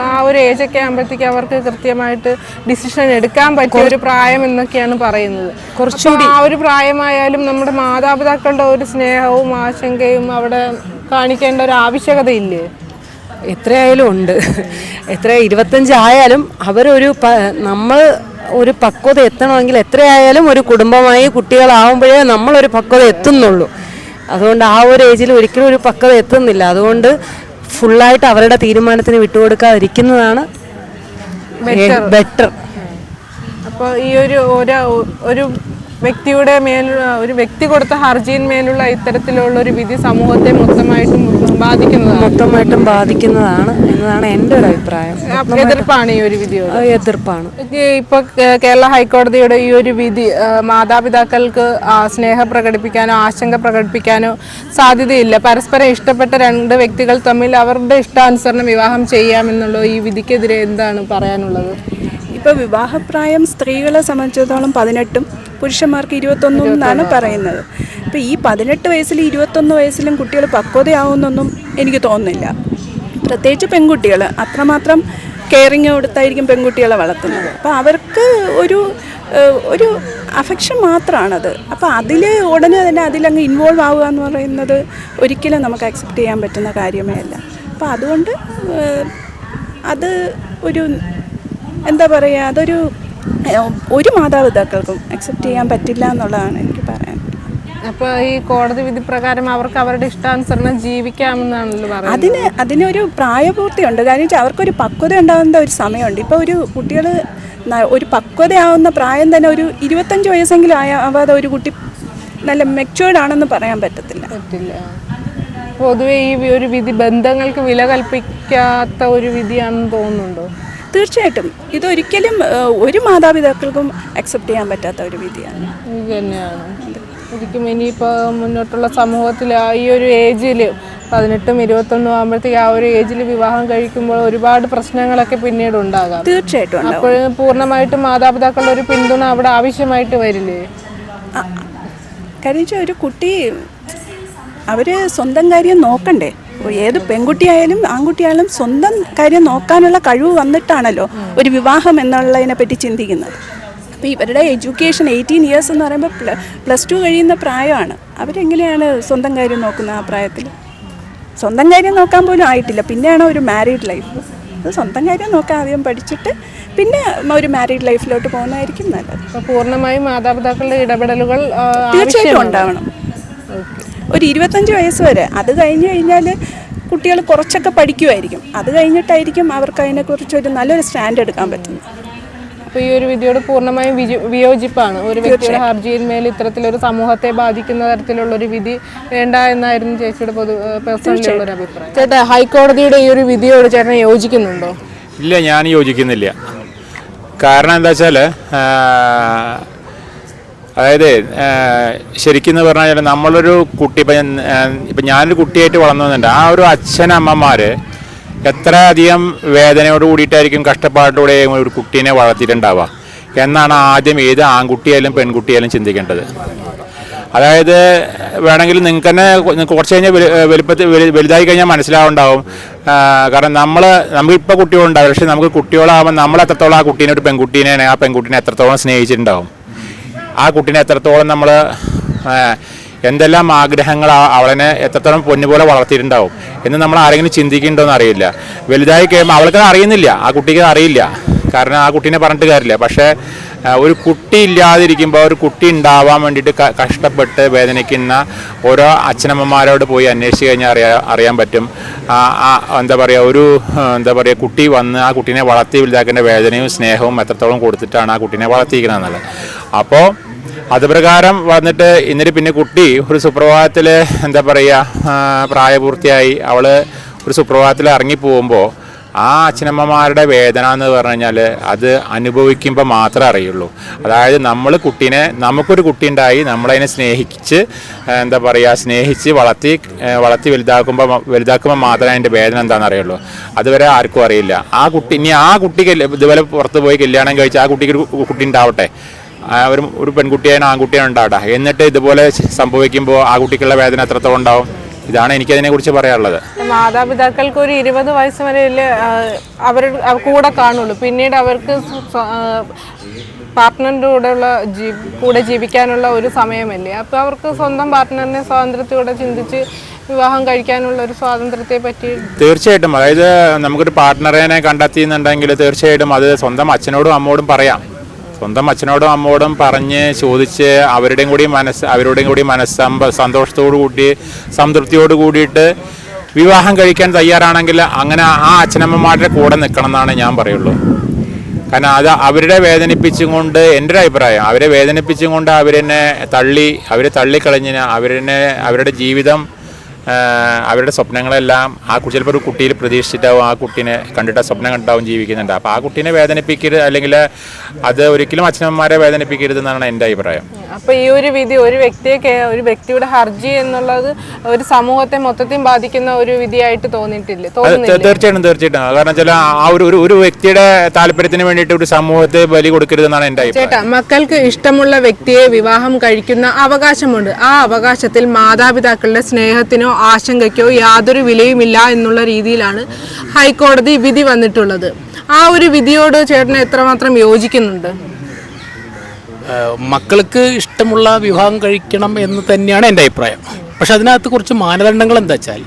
ആ ഒരു ഏജൊക്കെ ആകുമ്പോഴത്തേക്ക് അവർക്ക് കൃത്യമായിട്ട് ഡിസിഷൻ എടുക്കാൻ പറ്റിയ ഒരു പ്രായം എന്നൊക്കെയാണ് പറയുന്നത്. കുറച്ചുകൂടി ആ ഒരു പ്രായമായാലും നമ്മുടെ മാതാപിതാക്കളുടെ ഒരു സ്നേഹവും ആശങ്കയും അവിടെ കാണിക്കേണ്ട ഒരു ആവശ്യകതയില്ലേ? എത്രയായാലും ഉണ്ട്. 25 ആയാലും നമ്മൾ ഒരു പക്വത എത്തണമെങ്കിൽ എത്രയായാലും ഒരു കുടുംബമായി കുട്ടികളാവുമ്പോഴേ നമ്മളൊരു പക്വത എത്തുന്നുള്ളൂ. അതുകൊണ്ട് ആ ഒരു ഏജിൽ ഒരിക്കലും ഒരു പക്വത എത്തുന്നില്ല. അതുകൊണ്ട് ഫുള്ളായിട്ട് അവരുടെ തീരുമാനത്തിന് വിട്ടുകൊടുക്കാതിരിക്കുന്നതാണ് ബെറ്റർ. അപ്പോൾ ഈ ഒരു വ്യക്തിയുടെ ഒരു വ്യക്തി കൊടുത്ത ഹർജിയിന്മേലുള്ള ഇത്തരത്തിലുള്ള ഒരു വിധി സമൂഹത്തെ മൊത്തമായിട്ടും ബാധിക്കുന്നതാണ് എന്നതാണ് എൻ്റെ ഒരു അഭിപ്രായം. എതിർപ്പാണ് ഈ ഒരു വിധിയോട്? എതിർപ്പാണ്. ഇപ്പോൾ കേരള ഹൈക്കോടതിയുടെ ഈ ഒരു വിധി മാതാപിതാക്കൾക്ക് സ്നേഹം പ്രകടിപ്പിക്കാനോ ആശങ്ക പ്രകടിപ്പിക്കാനോ സാധ്യതയില്ല. പരസ്പരം ഇഷ്ടപ്പെട്ട 2 വ്യക്തികൾ തമ്മിൽ അവരുടെ ഇഷ്ടാനുസരണം വിവാഹം ചെയ്യാമെന്നുള്ള ഈ വിധിക്കെതിരെ എന്താണ് പറയാനുള്ളത്? ഇപ്പോൾ വിവാഹപ്രായം സ്ത്രീകളെ സംബന്ധിച്ചിടത്തോളം 18, പുരുഷന്മാർക്ക് 21 എന്നാണ് പറയുന്നത്. ഇപ്പോൾ ഈ 18 വയസ്സിലും 21 വയസ്സിലും കുട്ടികൾ പക്വതയാവുന്നൊന്നും എനിക്ക് തോന്നുന്നില്ല. പ്രത്യേകിച്ച് പെൺകുട്ടികൾ അത്രമാത്രം കെയറിങ് കൊടുത്തായിരിക്കും പെൺകുട്ടികളെ വളർത്തുന്നത്. അപ്പോൾ അവർക്ക് ഒരു അഫെക്ഷൻ മാത്രമാണത്. അപ്പോൾ അതിൽ ഉടനെ തന്നെ അതിലങ്ങ് ഇൻവോൾവ് ആവുക എന്ന് പറയുന്നത് ഒരിക്കലും നമുക്ക് അക്സെപ്റ്റ് ചെയ്യാൻ പറ്റുന്ന കാര്യമേ അല്ല. അപ്പോൾ അതുകൊണ്ട് അത് ഒരു എന്താ പറയുക, അതൊരു ഒരു മാതാപിതാക്കൾക്കും അക്സെപ്റ്റ് ചെയ്യാൻ പറ്റില്ല എന്നുള്ളതാണ് എനിക്ക് പറയാൻ. അപ്പോൾ ഈ കോടതി വിധി പ്രകാരം അവർക്ക് അവരുടെ ഇഷ്ടാനുസരണം ജീവിക്കാമെന്നാണല്ലോ പറയുന്നത്. അതിനൊരു പ്രായപൂർത്തിയുണ്ട്. കാര്യം വെച്ചാൽ അവർക്കൊരു പക്വത ഉണ്ടാകുന്ന ഒരു സമയമുണ്ട്. ഇപ്പോൾ ഒരു കുട്ടികൾ ഒരു പക്വതയാവുന്ന പ്രായം തന്നെ ഒരു 25 വയസ്സെങ്കിലും ആവാതെ ഒരു കുട്ടി നല്ല മെച്യൂർഡ് ആണെന്ന് പറയാൻ പറ്റില്ല. പൊതുവെ ഈ ഒരു വിധി ബന്ധങ്ങൾക്ക് വില കൽപ്പിക്കാത്ത ഒരു വിധിയാണെന്ന് തോന്നുന്നുണ്ടോ? തീർച്ചയായിട്ടും ഇതൊരിക്കലും ഒരു മാതാപിതാക്കൾക്കും അക്സെപ്റ്റ് ചെയ്യാൻ പറ്റാത്ത ഒരു വിധിയാണ്. ഇത് തന്നെയാണ് ശരിക്കും. ഇനിയിപ്പോൾ മുന്നോട്ടുള്ള സമൂഹത്തിൽ ഈ ഒരു ഏജിൽ 18, 21 ആകുമ്പോഴത്തേക്ക് ആ ഒരു ഏജിൽ വിവാഹം കഴിക്കുമ്പോൾ ഒരുപാട് പ്രശ്നങ്ങളൊക്കെ പിന്നീട് ഉണ്ടാകാം. തീർച്ചയായിട്ടും. അപ്പോൾ പൂർണ്ണമായിട്ടും മാതാപിതാക്കളുടെ ഒരു പിന്തുണ അവിടെ ആവശ്യമായിട്ട് വരില്ലേ? കാര്യം വെച്ചാൽ ഒരു കുട്ടി അവർ സ്വന്തം കാര്യം നോക്കണ്ടേ. ഏത് പെൺകുട്ടിയായാലും ആൺകുട്ടിയായാലും സ്വന്തം കാര്യം നോക്കാനുള്ള കഴിവ് വന്നിട്ടാണല്ലോ ഒരു വിവാഹം എന്നുള്ളതിനെ പറ്റി ചിന്തിക്കുന്നത്. അപ്പോൾ ഇവരുടെ എഡ്യൂക്കേഷൻ 18 ഇയേഴ്സ് എന്ന് പറയുമ്പോൾ +2 കഴിയുന്ന പ്രായമാണ്. അവരെങ്ങനെയാണ് സ്വന്തം കാര്യം നോക്കുന്നത്? ആ പ്രായത്തിൽ സ്വന്തം കാര്യം നോക്കാൻ പോലും ആയിട്ടില്ല, പിന്നെയാണ് ഒരു മാരീഡ് ലൈഫ്. അത് സ്വന്തം കാര്യം നോക്കാൻ ആദ്യം പഠിച്ചിട്ട് പിന്നെ ഒരു മാരീഡ് ലൈഫിലോട്ട് പോകുന്നതായിരിക്കും നല്ലത്. അപ്പോൾ പൂർണ്ണമായും മാതാപിതാക്കളുടെ ഇടപെടലുകൾ തീർച്ചയായിട്ടും ഉണ്ടാവണം. ഒരു 25 വയസ്സ് വരെ. അത് കഴിഞ്ഞ് കഴിഞ്ഞാൽ കുട്ടികൾ കുറച്ചൊക്കെ പഠിക്കുമായിരിക്കും. അത് കഴിഞ്ഞിട്ടായിരിക്കും അവർക്ക് അതിനെക്കുറിച്ചൊരു നല്ലൊരു സ്റ്റാൻഡ് എടുക്കാൻ പറ്റുന്നത്. അപ്പോൾ ഈ ഒരു വിധിയോട് പൂർണ്ണമായും വിയോജിപ്പാണ്. ഒരു വ്യക്തിയുടെ ഹർജിയിന്മേൽ ഇത്തരത്തിലൊരു സമൂഹത്തെ ബാധിക്കുന്ന തരത്തിലുള്ളൊരു വിധി വേണ്ട എന്നായിരുന്നു ചേച്ചിയുടെ പേഴ്സണലി ഉള്ളൊരു അഭിപ്രായം. ചേട്ടാ, ഹൈക്കോടതിയുടെ ഈ ഒരു വിധിയോട് ചേട്ടൻ യോജിക്കുന്നുണ്ടോ? ഇല്ല, ഞാൻ യോജിക്കുന്നില്ല. കാരണം എന്താ വെച്ചാൽ അതായത് ശരിക്കും പറഞ്ഞാൽ നമ്മളൊരു കുട്ടി ഇപ്പം ഞാനൊരു കുട്ടിയായിട്ട് വളർന്നു വന്നിട്ടുണ്ട്. ആ ഒരു അച്ഛനമ്മമാർ എത്ര അധികം വേദനയോട് കൂടിയിട്ടായിരിക്കും കഷ്ടപ്പാടിലൂടെ ഒരു കുട്ടീനെ വളർത്തിയിട്ടുണ്ടാവുക എന്നാണ് ആദ്യം ഏത് ആൺകുട്ടിയായാലും പെൺകുട്ടിയായാലും ചിന്തിക്കേണ്ടത്. അതായത് വേണമെങ്കിൽ നിങ്ങൾക്ക് തന്നെ കുറച്ച് കഴിഞ്ഞാൽ വലുതായി കഴിഞ്ഞാൽ മനസ്സിലാവുണ്ടാവും. കാരണം നമുക്കിപ്പോൾ കുട്ടികളുണ്ടാവും, പക്ഷേ നമുക്ക് കുട്ടികളാകുമ്പോൾ നമ്മൾ എത്രത്തോളം ആ കുട്ടീനെ ഒരു പെൺകുട്ടീനെയാണ് ആ പെൺകുട്ടീനെ എത്രത്തോളം സ്നേഹിച്ചിട്ടുണ്ടാവും, ആ കുട്ടീനെ എത്രത്തോളം നമ്മൾ എന്തെല്ലാം ആഗ്രഹങ്ങൾ അവളെ എത്രത്തോളം പൊന്നുപോലെ വളർത്തിയിട്ടുണ്ടാവും എന്ന് നമ്മൾ ആരെങ്കിലും ചിന്തിക്കുന്നുണ്ടോ എന്ന് അറിയില്ല. വലുതായി കഴിയുമ്പോൾ അവൾക്ക് അറിയുന്നില്ല, ആ കുട്ടിക്ക് അറിയില്ല. കാരണം ആ കുട്ടീനെ പറഞ്ഞിട്ട് കാര്യമില്ല. പക്ഷേ ഒരു കുട്ടി ഇല്ലാതിരിക്കുമ്പോൾ ഒരു കുട്ടി ഉണ്ടാവാൻ വേണ്ടിയിട്ട് കഷ്ടപ്പെട്ട് വേദനിക്കുന്ന ഓരോ അച്ഛനമ്മമാരോട് പോയി അന്വേഷിച്ച് കഴിഞ്ഞാൽ അറിയാൻ പറ്റും. എന്താ പറയുക കുട്ടി വന്ന് ആ കുട്ടീനെ വളർത്തി വലുതാക്കേണ്ട വേദനയും സ്നേഹവും എത്രത്തോളം കൊടുത്തിട്ടാണ് ആ കുട്ടീനെ വളർത്തിയിരിക്കുന്നത് എന്നുള്ളത്. അപ്പോൾ അതുപ്രകാരം വന്നിട്ട് എന്നിട്ട് പിന്നെ കുട്ടി ഒരു സുപ്രഭാതത്തിൽ എന്താ പറയുക പ്രായപൂർത്തിയായി അവൾ ഒരു സുപ്രഭാതത്തിൽ ഇറങ്ങിപ്പോകുമ്പോൾ ആ അച്ഛനമ്മമാരുടെ വേദന എന്ന് പറഞ്ഞു കഴിഞ്ഞാൽ അത് അനുഭവിക്കുമ്പോൾ മാത്രമേ അറിയുള്ളൂ. അതായത് നമുക്കൊരു കുട്ടി ഉണ്ടായി നമ്മളതിനെ സ്നേഹിച്ച് എന്താ പറയുക സ്നേഹിച്ച് വളർത്തി വലുതാക്കുമ്പോൾ മാത്രമേ അതിൻ്റെ വേദന എന്താണെന്ന് അറിയുള്ളൂ. അതുവരെ ആർക്കും അറിയില്ല. ആ കുട്ടിക്ക് ഇതുപോലെ പുറത്ത് പോയി കല്യാണം കഴിച്ച് ആ കുട്ടിക്ക് ഒരു കുട്ടി ഉണ്ടാവട്ടെ, ഒരു പെൺകുട്ടിയാണ് ആൺകുട്ടിയാണ് ഉണ്ടാവട്ടെ, എന്നിട്ട് ഇതുപോലെ സംഭവിക്കുമ്പോൾ ആ കുട്ടിക്കുള്ള വേദന എത്രത്തോളം ഉണ്ടാവും. ഇതാണ് എനിക്കതിനെക്കുറിച്ച് പറയാനുള്ളത്. മാതാപിതാക്കൾക്ക് ഒരു 20 വയസ്സ് വരെ അവർ കൂടെ കാണുള്ളൂ. പിന്നീട് അവർക്ക് പാർട്ട്ണറിൻ്റെ കൂടെ ജീവിക്കാനുള്ള ഒരു സമയമല്ലേ. അപ്പോൾ അവർക്ക് സ്വന്തം പാർട്ട്ണറിനെ സ്വാതന്ത്ര്യത്തോടെ ചിന്തിച്ച് വിവാഹം കഴിക്കാനുള്ള ഒരു സ്വാതന്ത്ര്യത്തെ പറ്റി തീർച്ചയായിട്ടും, അതായത് നമുക്കൊരു പാർട്ട്ണറിനെ കണ്ടെത്തിയെന്നുണ്ടെങ്കിൽ തീർച്ചയായിട്ടും അത് സ്വന്തം അച്ഛനോടും അമ്മോടും പറയാം. സ്വന്തം അച്ഛനോടും അമ്മോടും പറഞ്ഞ് ചോദിച്ച് അവരുടെയും കൂടി സംതൃപ്തിയോട് കൂടിയിട്ട് വിവാഹം കഴിക്കാൻ തയ്യാറാണെങ്കിൽ അങ്ങനെ ആ അച്ഛനമ്മമാരുടെ കൂടെ നിൽക്കണം എന്നാണ് ഞാൻ പറയുള്ളൂ. കാരണം അത് അവരെ വേദനിപ്പിച്ചും കൊണ്ട് എൻ്റെ ഒരു അഭിപ്രായം, അവരെ വേദനിപ്പിച്ചും കൊണ്ട് അവരെ തള്ളിക്കളഞ്ഞ് അവരുടെ ജീവിതം അവരുടെ സ്വപ്നങ്ങളെല്ലാം ചിലപ്പോൾ ഒരു കുട്ടിയിൽ പ്രതീക്ഷിച്ചിട്ടാവും ആ കുട്ടീനെ കണ്ടിട്ട് സ്വപ്നം കണ്ടാവും ജീവിക്കുന്നുണ്ട്. അപ്പോൾ ആ കുട്ടീനെ വേദനിപ്പിക്കരുത്, അല്ലെങ്കിൽ അത് ഒരിക്കലും അച്ഛനമ്മമാരെ വേദനിപ്പിക്കരുത് എന്നാണ് എൻ്റെ അഭിപ്രായം. അപ്പോൾ ഈ ഒരു വിധി ഒരു വ്യക്തിയുടെ ഹർജി എന്നുള്ളത് ഒരു സമൂഹത്തെ മൊത്തത്തിൽ ബാധിക്കുന്ന ഒരു വിധിയായിട്ട് തോന്നിയിട്ടില്ലേ? തീർച്ചയായിട്ടും. കാരണം വെച്ചാൽ ആ ഒരു വ്യക്തിയുടെ താല്പര്യത്തിന് വേണ്ടിയിട്ട് ഒരു സമൂഹത്തെ ബലി കൊടുക്കരുതെന്നാണ് എൻ്റെ അഭിപ്രായം. ചേട്ടാ, മക്കൾക്ക് ഇഷ്ടമുള്ള വ്യക്തിയെ വിവാഹം കഴിക്കുന്ന അവകാശമുണ്ട്. ആ അവകാശത്തിൽ മാതാപിതാക്കളുടെ സ്നേഹത്തിനോ ആശങ്കയ്ക്കോ യാതൊരു വിലയുമില്ല എന്നുള്ള രീതിയിലാണ് ഹൈക്കോടതി വിധി വന്നിട്ടുള്ളത്. ആ ഒരു വിധിയോട് ചേട്ടന് എത്രമാത്രം യോജിക്കുന്നുണ്ട്? മക്കൾക്ക് ഇഷ്ടമുള്ള വിവാഹം കഴിക്കണം എന്ന് തന്നെയാണ് എൻ്റെ അഭിപ്രായം. പക്ഷെ അതിനകത്ത് കുറച്ച് മാനദണ്ഡങ്ങൾ എന്താ വെച്ചാൽ,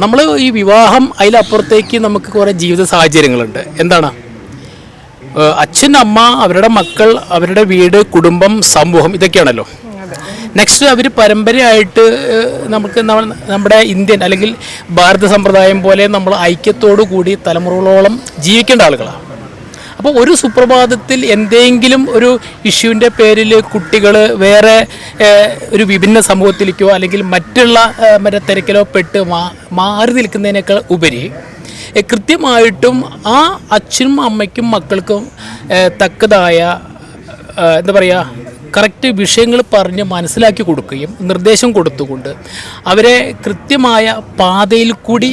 നമ്മൾ ഈ വിവാഹം അതിലപ്പുറത്തേക്ക് നമുക്ക് കുറേ ജീവിത സാഹചര്യങ്ങളുണ്ട്. എന്താണ്, അച്ഛൻ, അമ്മ, അവരുടെ മക്കൾ, അവരുടെ വീട്, കുടുംബം, സമൂഹം, ഇതൊക്കെയാണല്ലോ. നെക്സ്റ്റ് അവർ പരമ്പരയായിട്ട് നമ്മുടെ ഇന്ത്യൻ അല്ലെങ്കിൽ ഭാരത സമ്പ്രദായം പോലെ നമ്മൾ ഐക്യത്തോടു കൂടി തലമുറകളോളം ജീവിക്കേണ്ട ആളുകളാണ്. അപ്പോൾ ഒരു സുപ്രഭാതത്തിൽ എന്തെങ്കിലും ഒരു ഇഷ്യൂവിൻ്റെ പേരിൽ കുട്ടികൾ വേറെ ഒരു വിഭിന്ന സമൂഹത്തിലേക്കോ അല്ലെങ്കിൽ മറ്റുള്ള മറ്റേ തിരക്കിലോ പെട്ട് മാറി നിൽക്കുന്നതിനേക്കാൾ ഉപരി കൃത്യമായിട്ടും ആ അച്ഛനും അമ്മയ്ക്കും മക്കൾക്കും തക്കതായ എന്താ പറയുക കറക്റ്റ് വിഷയങ്ങൾ പറഞ്ഞ് മനസ്സിലാക്കി കൊടുക്കുകയും നിർദ്ദേശം കൊടുത്തുകൊണ്ട് അവരെ കൃത്യമായ പാതയിൽ കൂടി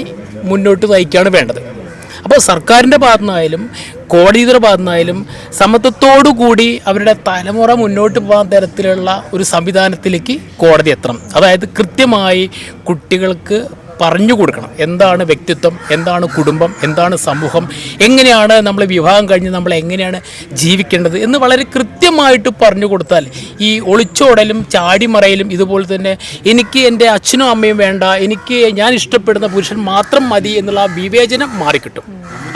മുന്നോട്ട് നയിക്കുകയാണ് വേണ്ടത്. അപ്പോൾ സർക്കാരിൻ്റെ ഭാഗത്തു നിന്നായാലും കോടതിയുടെ ഭാഗത്തു നിന്നായാലും സമത്വത്തോടു കൂടി അവരുടെ തലമുറ മുന്നോട്ട് പോകാൻ തരത്തിലുള്ള ഒരു സംവിധാനത്തിലേക്ക് കോടതി എത്തണം. അതായത് കൃത്യമായി കുട്ടികൾക്ക് പറഞ്ഞു കൊടുക്കണം എന്താണ് വ്യക്തിത്വം, എന്താണ് കുടുംബം, എന്താണ് സമൂഹം, എങ്ങനെയാണ് നമ്മൾ വിവാഹം കഴിഞ്ഞ് നമ്മൾ എങ്ങനെയാണ് ജീവിക്കേണ്ടത് എന്ന് വളരെ കൃത്യമായിട്ട് പറഞ്ഞു കൊടുത്താൽ ഈ ഒളിച്ചോടലും ചാടിമറയിലും ഇതുപോലെ തന്നെ എനിക്ക് എൻ്റെ അച്ഛനും അമ്മയും വേണ്ട, എനിക്ക് ഞാൻ ഇഷ്ടപ്പെടുന്ന പുരുഷൻ മാത്രം മതി എന്നുള്ള ആ വിവേചനം മാറിക്കിട്ടും.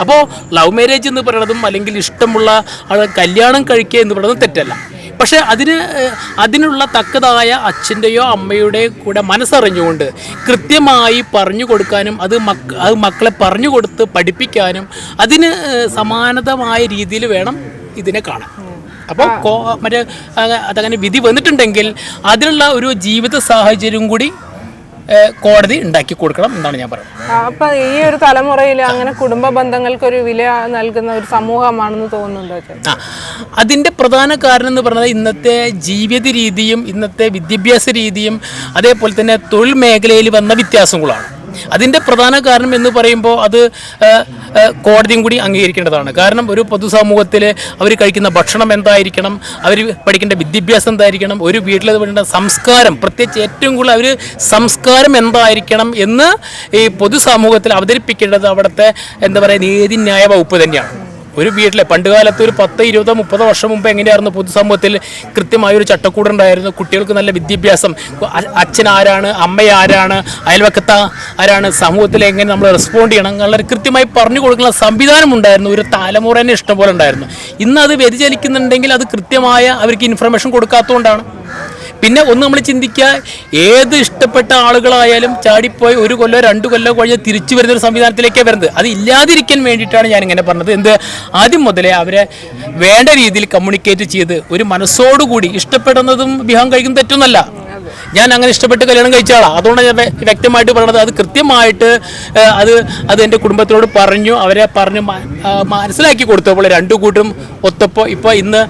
അപ്പോൾ ലവ് മാരേജ് എന്ന് പറയുന്നതും അല്ലെങ്കിൽ ഇഷ്ടമുള്ള ആൾ കല്യാണം കഴിക്കുക എന്ന് പറയുന്നതും തെറ്റല്ല. പക്ഷേ അതിനുള്ള തക്കതായ അച്ഛൻ്റെയോ അമ്മയുടെയോ കൂടെ മനസ്സറിഞ്ഞുകൊണ്ട് കൃത്യമായി പറഞ്ഞു കൊടുക്കാനും അത് മക്കളെ പറഞ്ഞു കൊടുത്ത് പഠിപ്പിക്കാനും അതിന് സമാനതമായ രീതിയിൽ വേണം ഇതിനെ കാണാൻ. അപ്പോൾ അതങ്ങനെ വിധി വന്നിട്ടുണ്ടെങ്കിൽ അതിനുള്ള ഒരു ജീവിത സാഹചര്യം കൂടി കോടതി ഉണ്ടാക്കി കൊടുക്കണം എന്നാണ് ഞാൻ പറയുന്നത്. അപ്പൊ ഈ ഒരു തലമുറയിൽ അങ്ങനെ കുടുംബ ബന്ധങ്ങൾക്കൊരു വില നൽകുന്ന ഒരു സമൂഹമാണെന്ന് തോന്നുന്നുണ്ടോ? അതിൻ്റെ പ്രധാന കാരണം എന്ന് പറയുന്നത് ഇന്നത്തെ ജീവിത രീതിയും ഇന്നത്തെ വിദ്യാഭ്യാസ രീതിയും അതേപോലെ തന്നെ തൊഴിൽ മേഖലയിൽ വന്ന വ്യത്യാസങ്ങളാണ്. അതിൻ്റെ പ്രധാന കാരണം എന്ന് പറയുമ്പോൾ അത് കോടതിയും കൂടി അംഗീകരിക്കേണ്ടതാണ്. കാരണം ഒരു പൊതുസമൂഹത്തിൽ അവർ കഴിക്കുന്ന ഭക്ഷണം എന്തായിരിക്കണം, അവർ പഠിക്കേണ്ട വിദ്യാഭ്യാസം എന്തായിരിക്കണം, ഒരു വീട്ടിൽ വേണ്ട സംസ്കാരം, പ്രത്യേകിച്ച് ഏറ്റവും കൂടുതൽ അവർ സംസ്കാരം എന്തായിരിക്കണം എന്ന് ഈ പൊതുസമൂഹത്തിൽ അവതരിപ്പിക്കേണ്ടത് അവിടുത്തെ എന്താ പറയുക നീതിന്യായ വകുപ്പ് തന്നെയാണ്. ഒരു വീട്ടിലെ പണ്ട് കാലത്ത് ഒരു 10, 20, 30 വർഷം മുമ്പ് എങ്ങനെയായിരുന്നു പൊതുസമൂഹത്തിൽ കൃത്യമായൊരു ചട്ടക്കൂടുണ്ടായിരുന്നു. കുട്ടികൾക്ക് നല്ല വിദ്യാഭ്യാസം, അച്ഛൻ ആരാണ്, അമ്മ ആരാണ്, അയൽവക്കത്ത ആരാണ്, സമൂഹത്തിൽ എങ്ങനെ നമ്മൾ റെസ്പോണ്ട് ചെയ്യണം വളരെ കൃത്യമായി പറഞ്ഞു കൊടുക്കുന്ന സംവിധാനം ഉണ്ടായിരുന്നു. ഒരു തലമുറ തന്നെ ഇഷ്ടം പോലെ ഉണ്ടായിരുന്നു. ഇന്ന് അത് വ്യതിചലിക്കുന്നുണ്ടെങ്കിൽ അത് കൃത്യമായ അവർക്ക് ഇൻഫർമേഷൻ കൊടുക്കാത്തതുകൊണ്ടാണ്. പിന്നെ ഒന്ന് നമ്മൾ ചിന്തിക്കുക, ഏത് ഇഷ്ടപ്പെട്ട ആളുകളായാലും ചാടിപ്പോയി 1 കൊല്ലോ 2 കൊല്ലോ കഴിഞ്ഞ് തിരിച്ചു വരുന്നൊരു സംവിധാനത്തിലേക്കാണ് വരുന്നത്. അത് ഇല്ലാതിരിക്കാൻ വേണ്ടിയിട്ടാണ് ഞാനിങ്ങനെ പറഞ്ഞത്. ആദ്യം മുതലേ അവരെ വേണ്ട രീതിയിൽ കമ്മ്യൂണിക്കേറ്റ് ചെയ്ത് ഒരു മനസ്സോടുകൂടി ഇഷ്ടപ്പെടുന്നതും വിവാഹം കഴിക്കുന്നതും തെറ്റൊന്നല്ല. ഞാൻ അങ്ങനെ ഇഷ്ടപ്പെട്ട് കല്യാണം കഴിച്ച ആളാണ്. അതുകൊണ്ടാണ് ഞാൻ വ്യക്തമായിട്ട് പറഞ്ഞത്. അത് കൃത്യമായിട്ട് അത് എൻ്റെ കുടുംബത്തിനോട് പറഞ്ഞു, അവരെ പറഞ്ഞ് മനസ്സിലാക്കി കൊടുത്തപ്പോൾ 2 കൂട്ടും ഒത്തപ്പോൾ ഇന്ന്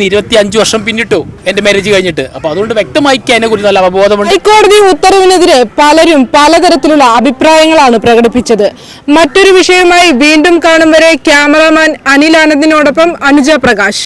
25 വർഷം പിന്നിട്ടു എൻ്റെ മാരേജ് കഴിഞ്ഞിട്ട്. അപ്പോൾ അതുകൊണ്ട് വ്യക്തമായി അതിനെക്കുറിച്ച് നല്ല അവബോധമുണ്ട്. ഹൈക്കോടതി ഉത്തരവിനെതിരെ പലരും പലതരത്തിലുള്ള അഭിപ്രായങ്ങളാണ് പ്രകടിപ്പിച്ചത്. മറ്റൊരു വിഷയമായി വീണ്ടും കാണും വരെ ക്യാമറാമാൻ അനിൽ ആനന്ദിനോടൊപ്പം അനുജ പ്രകാശ്.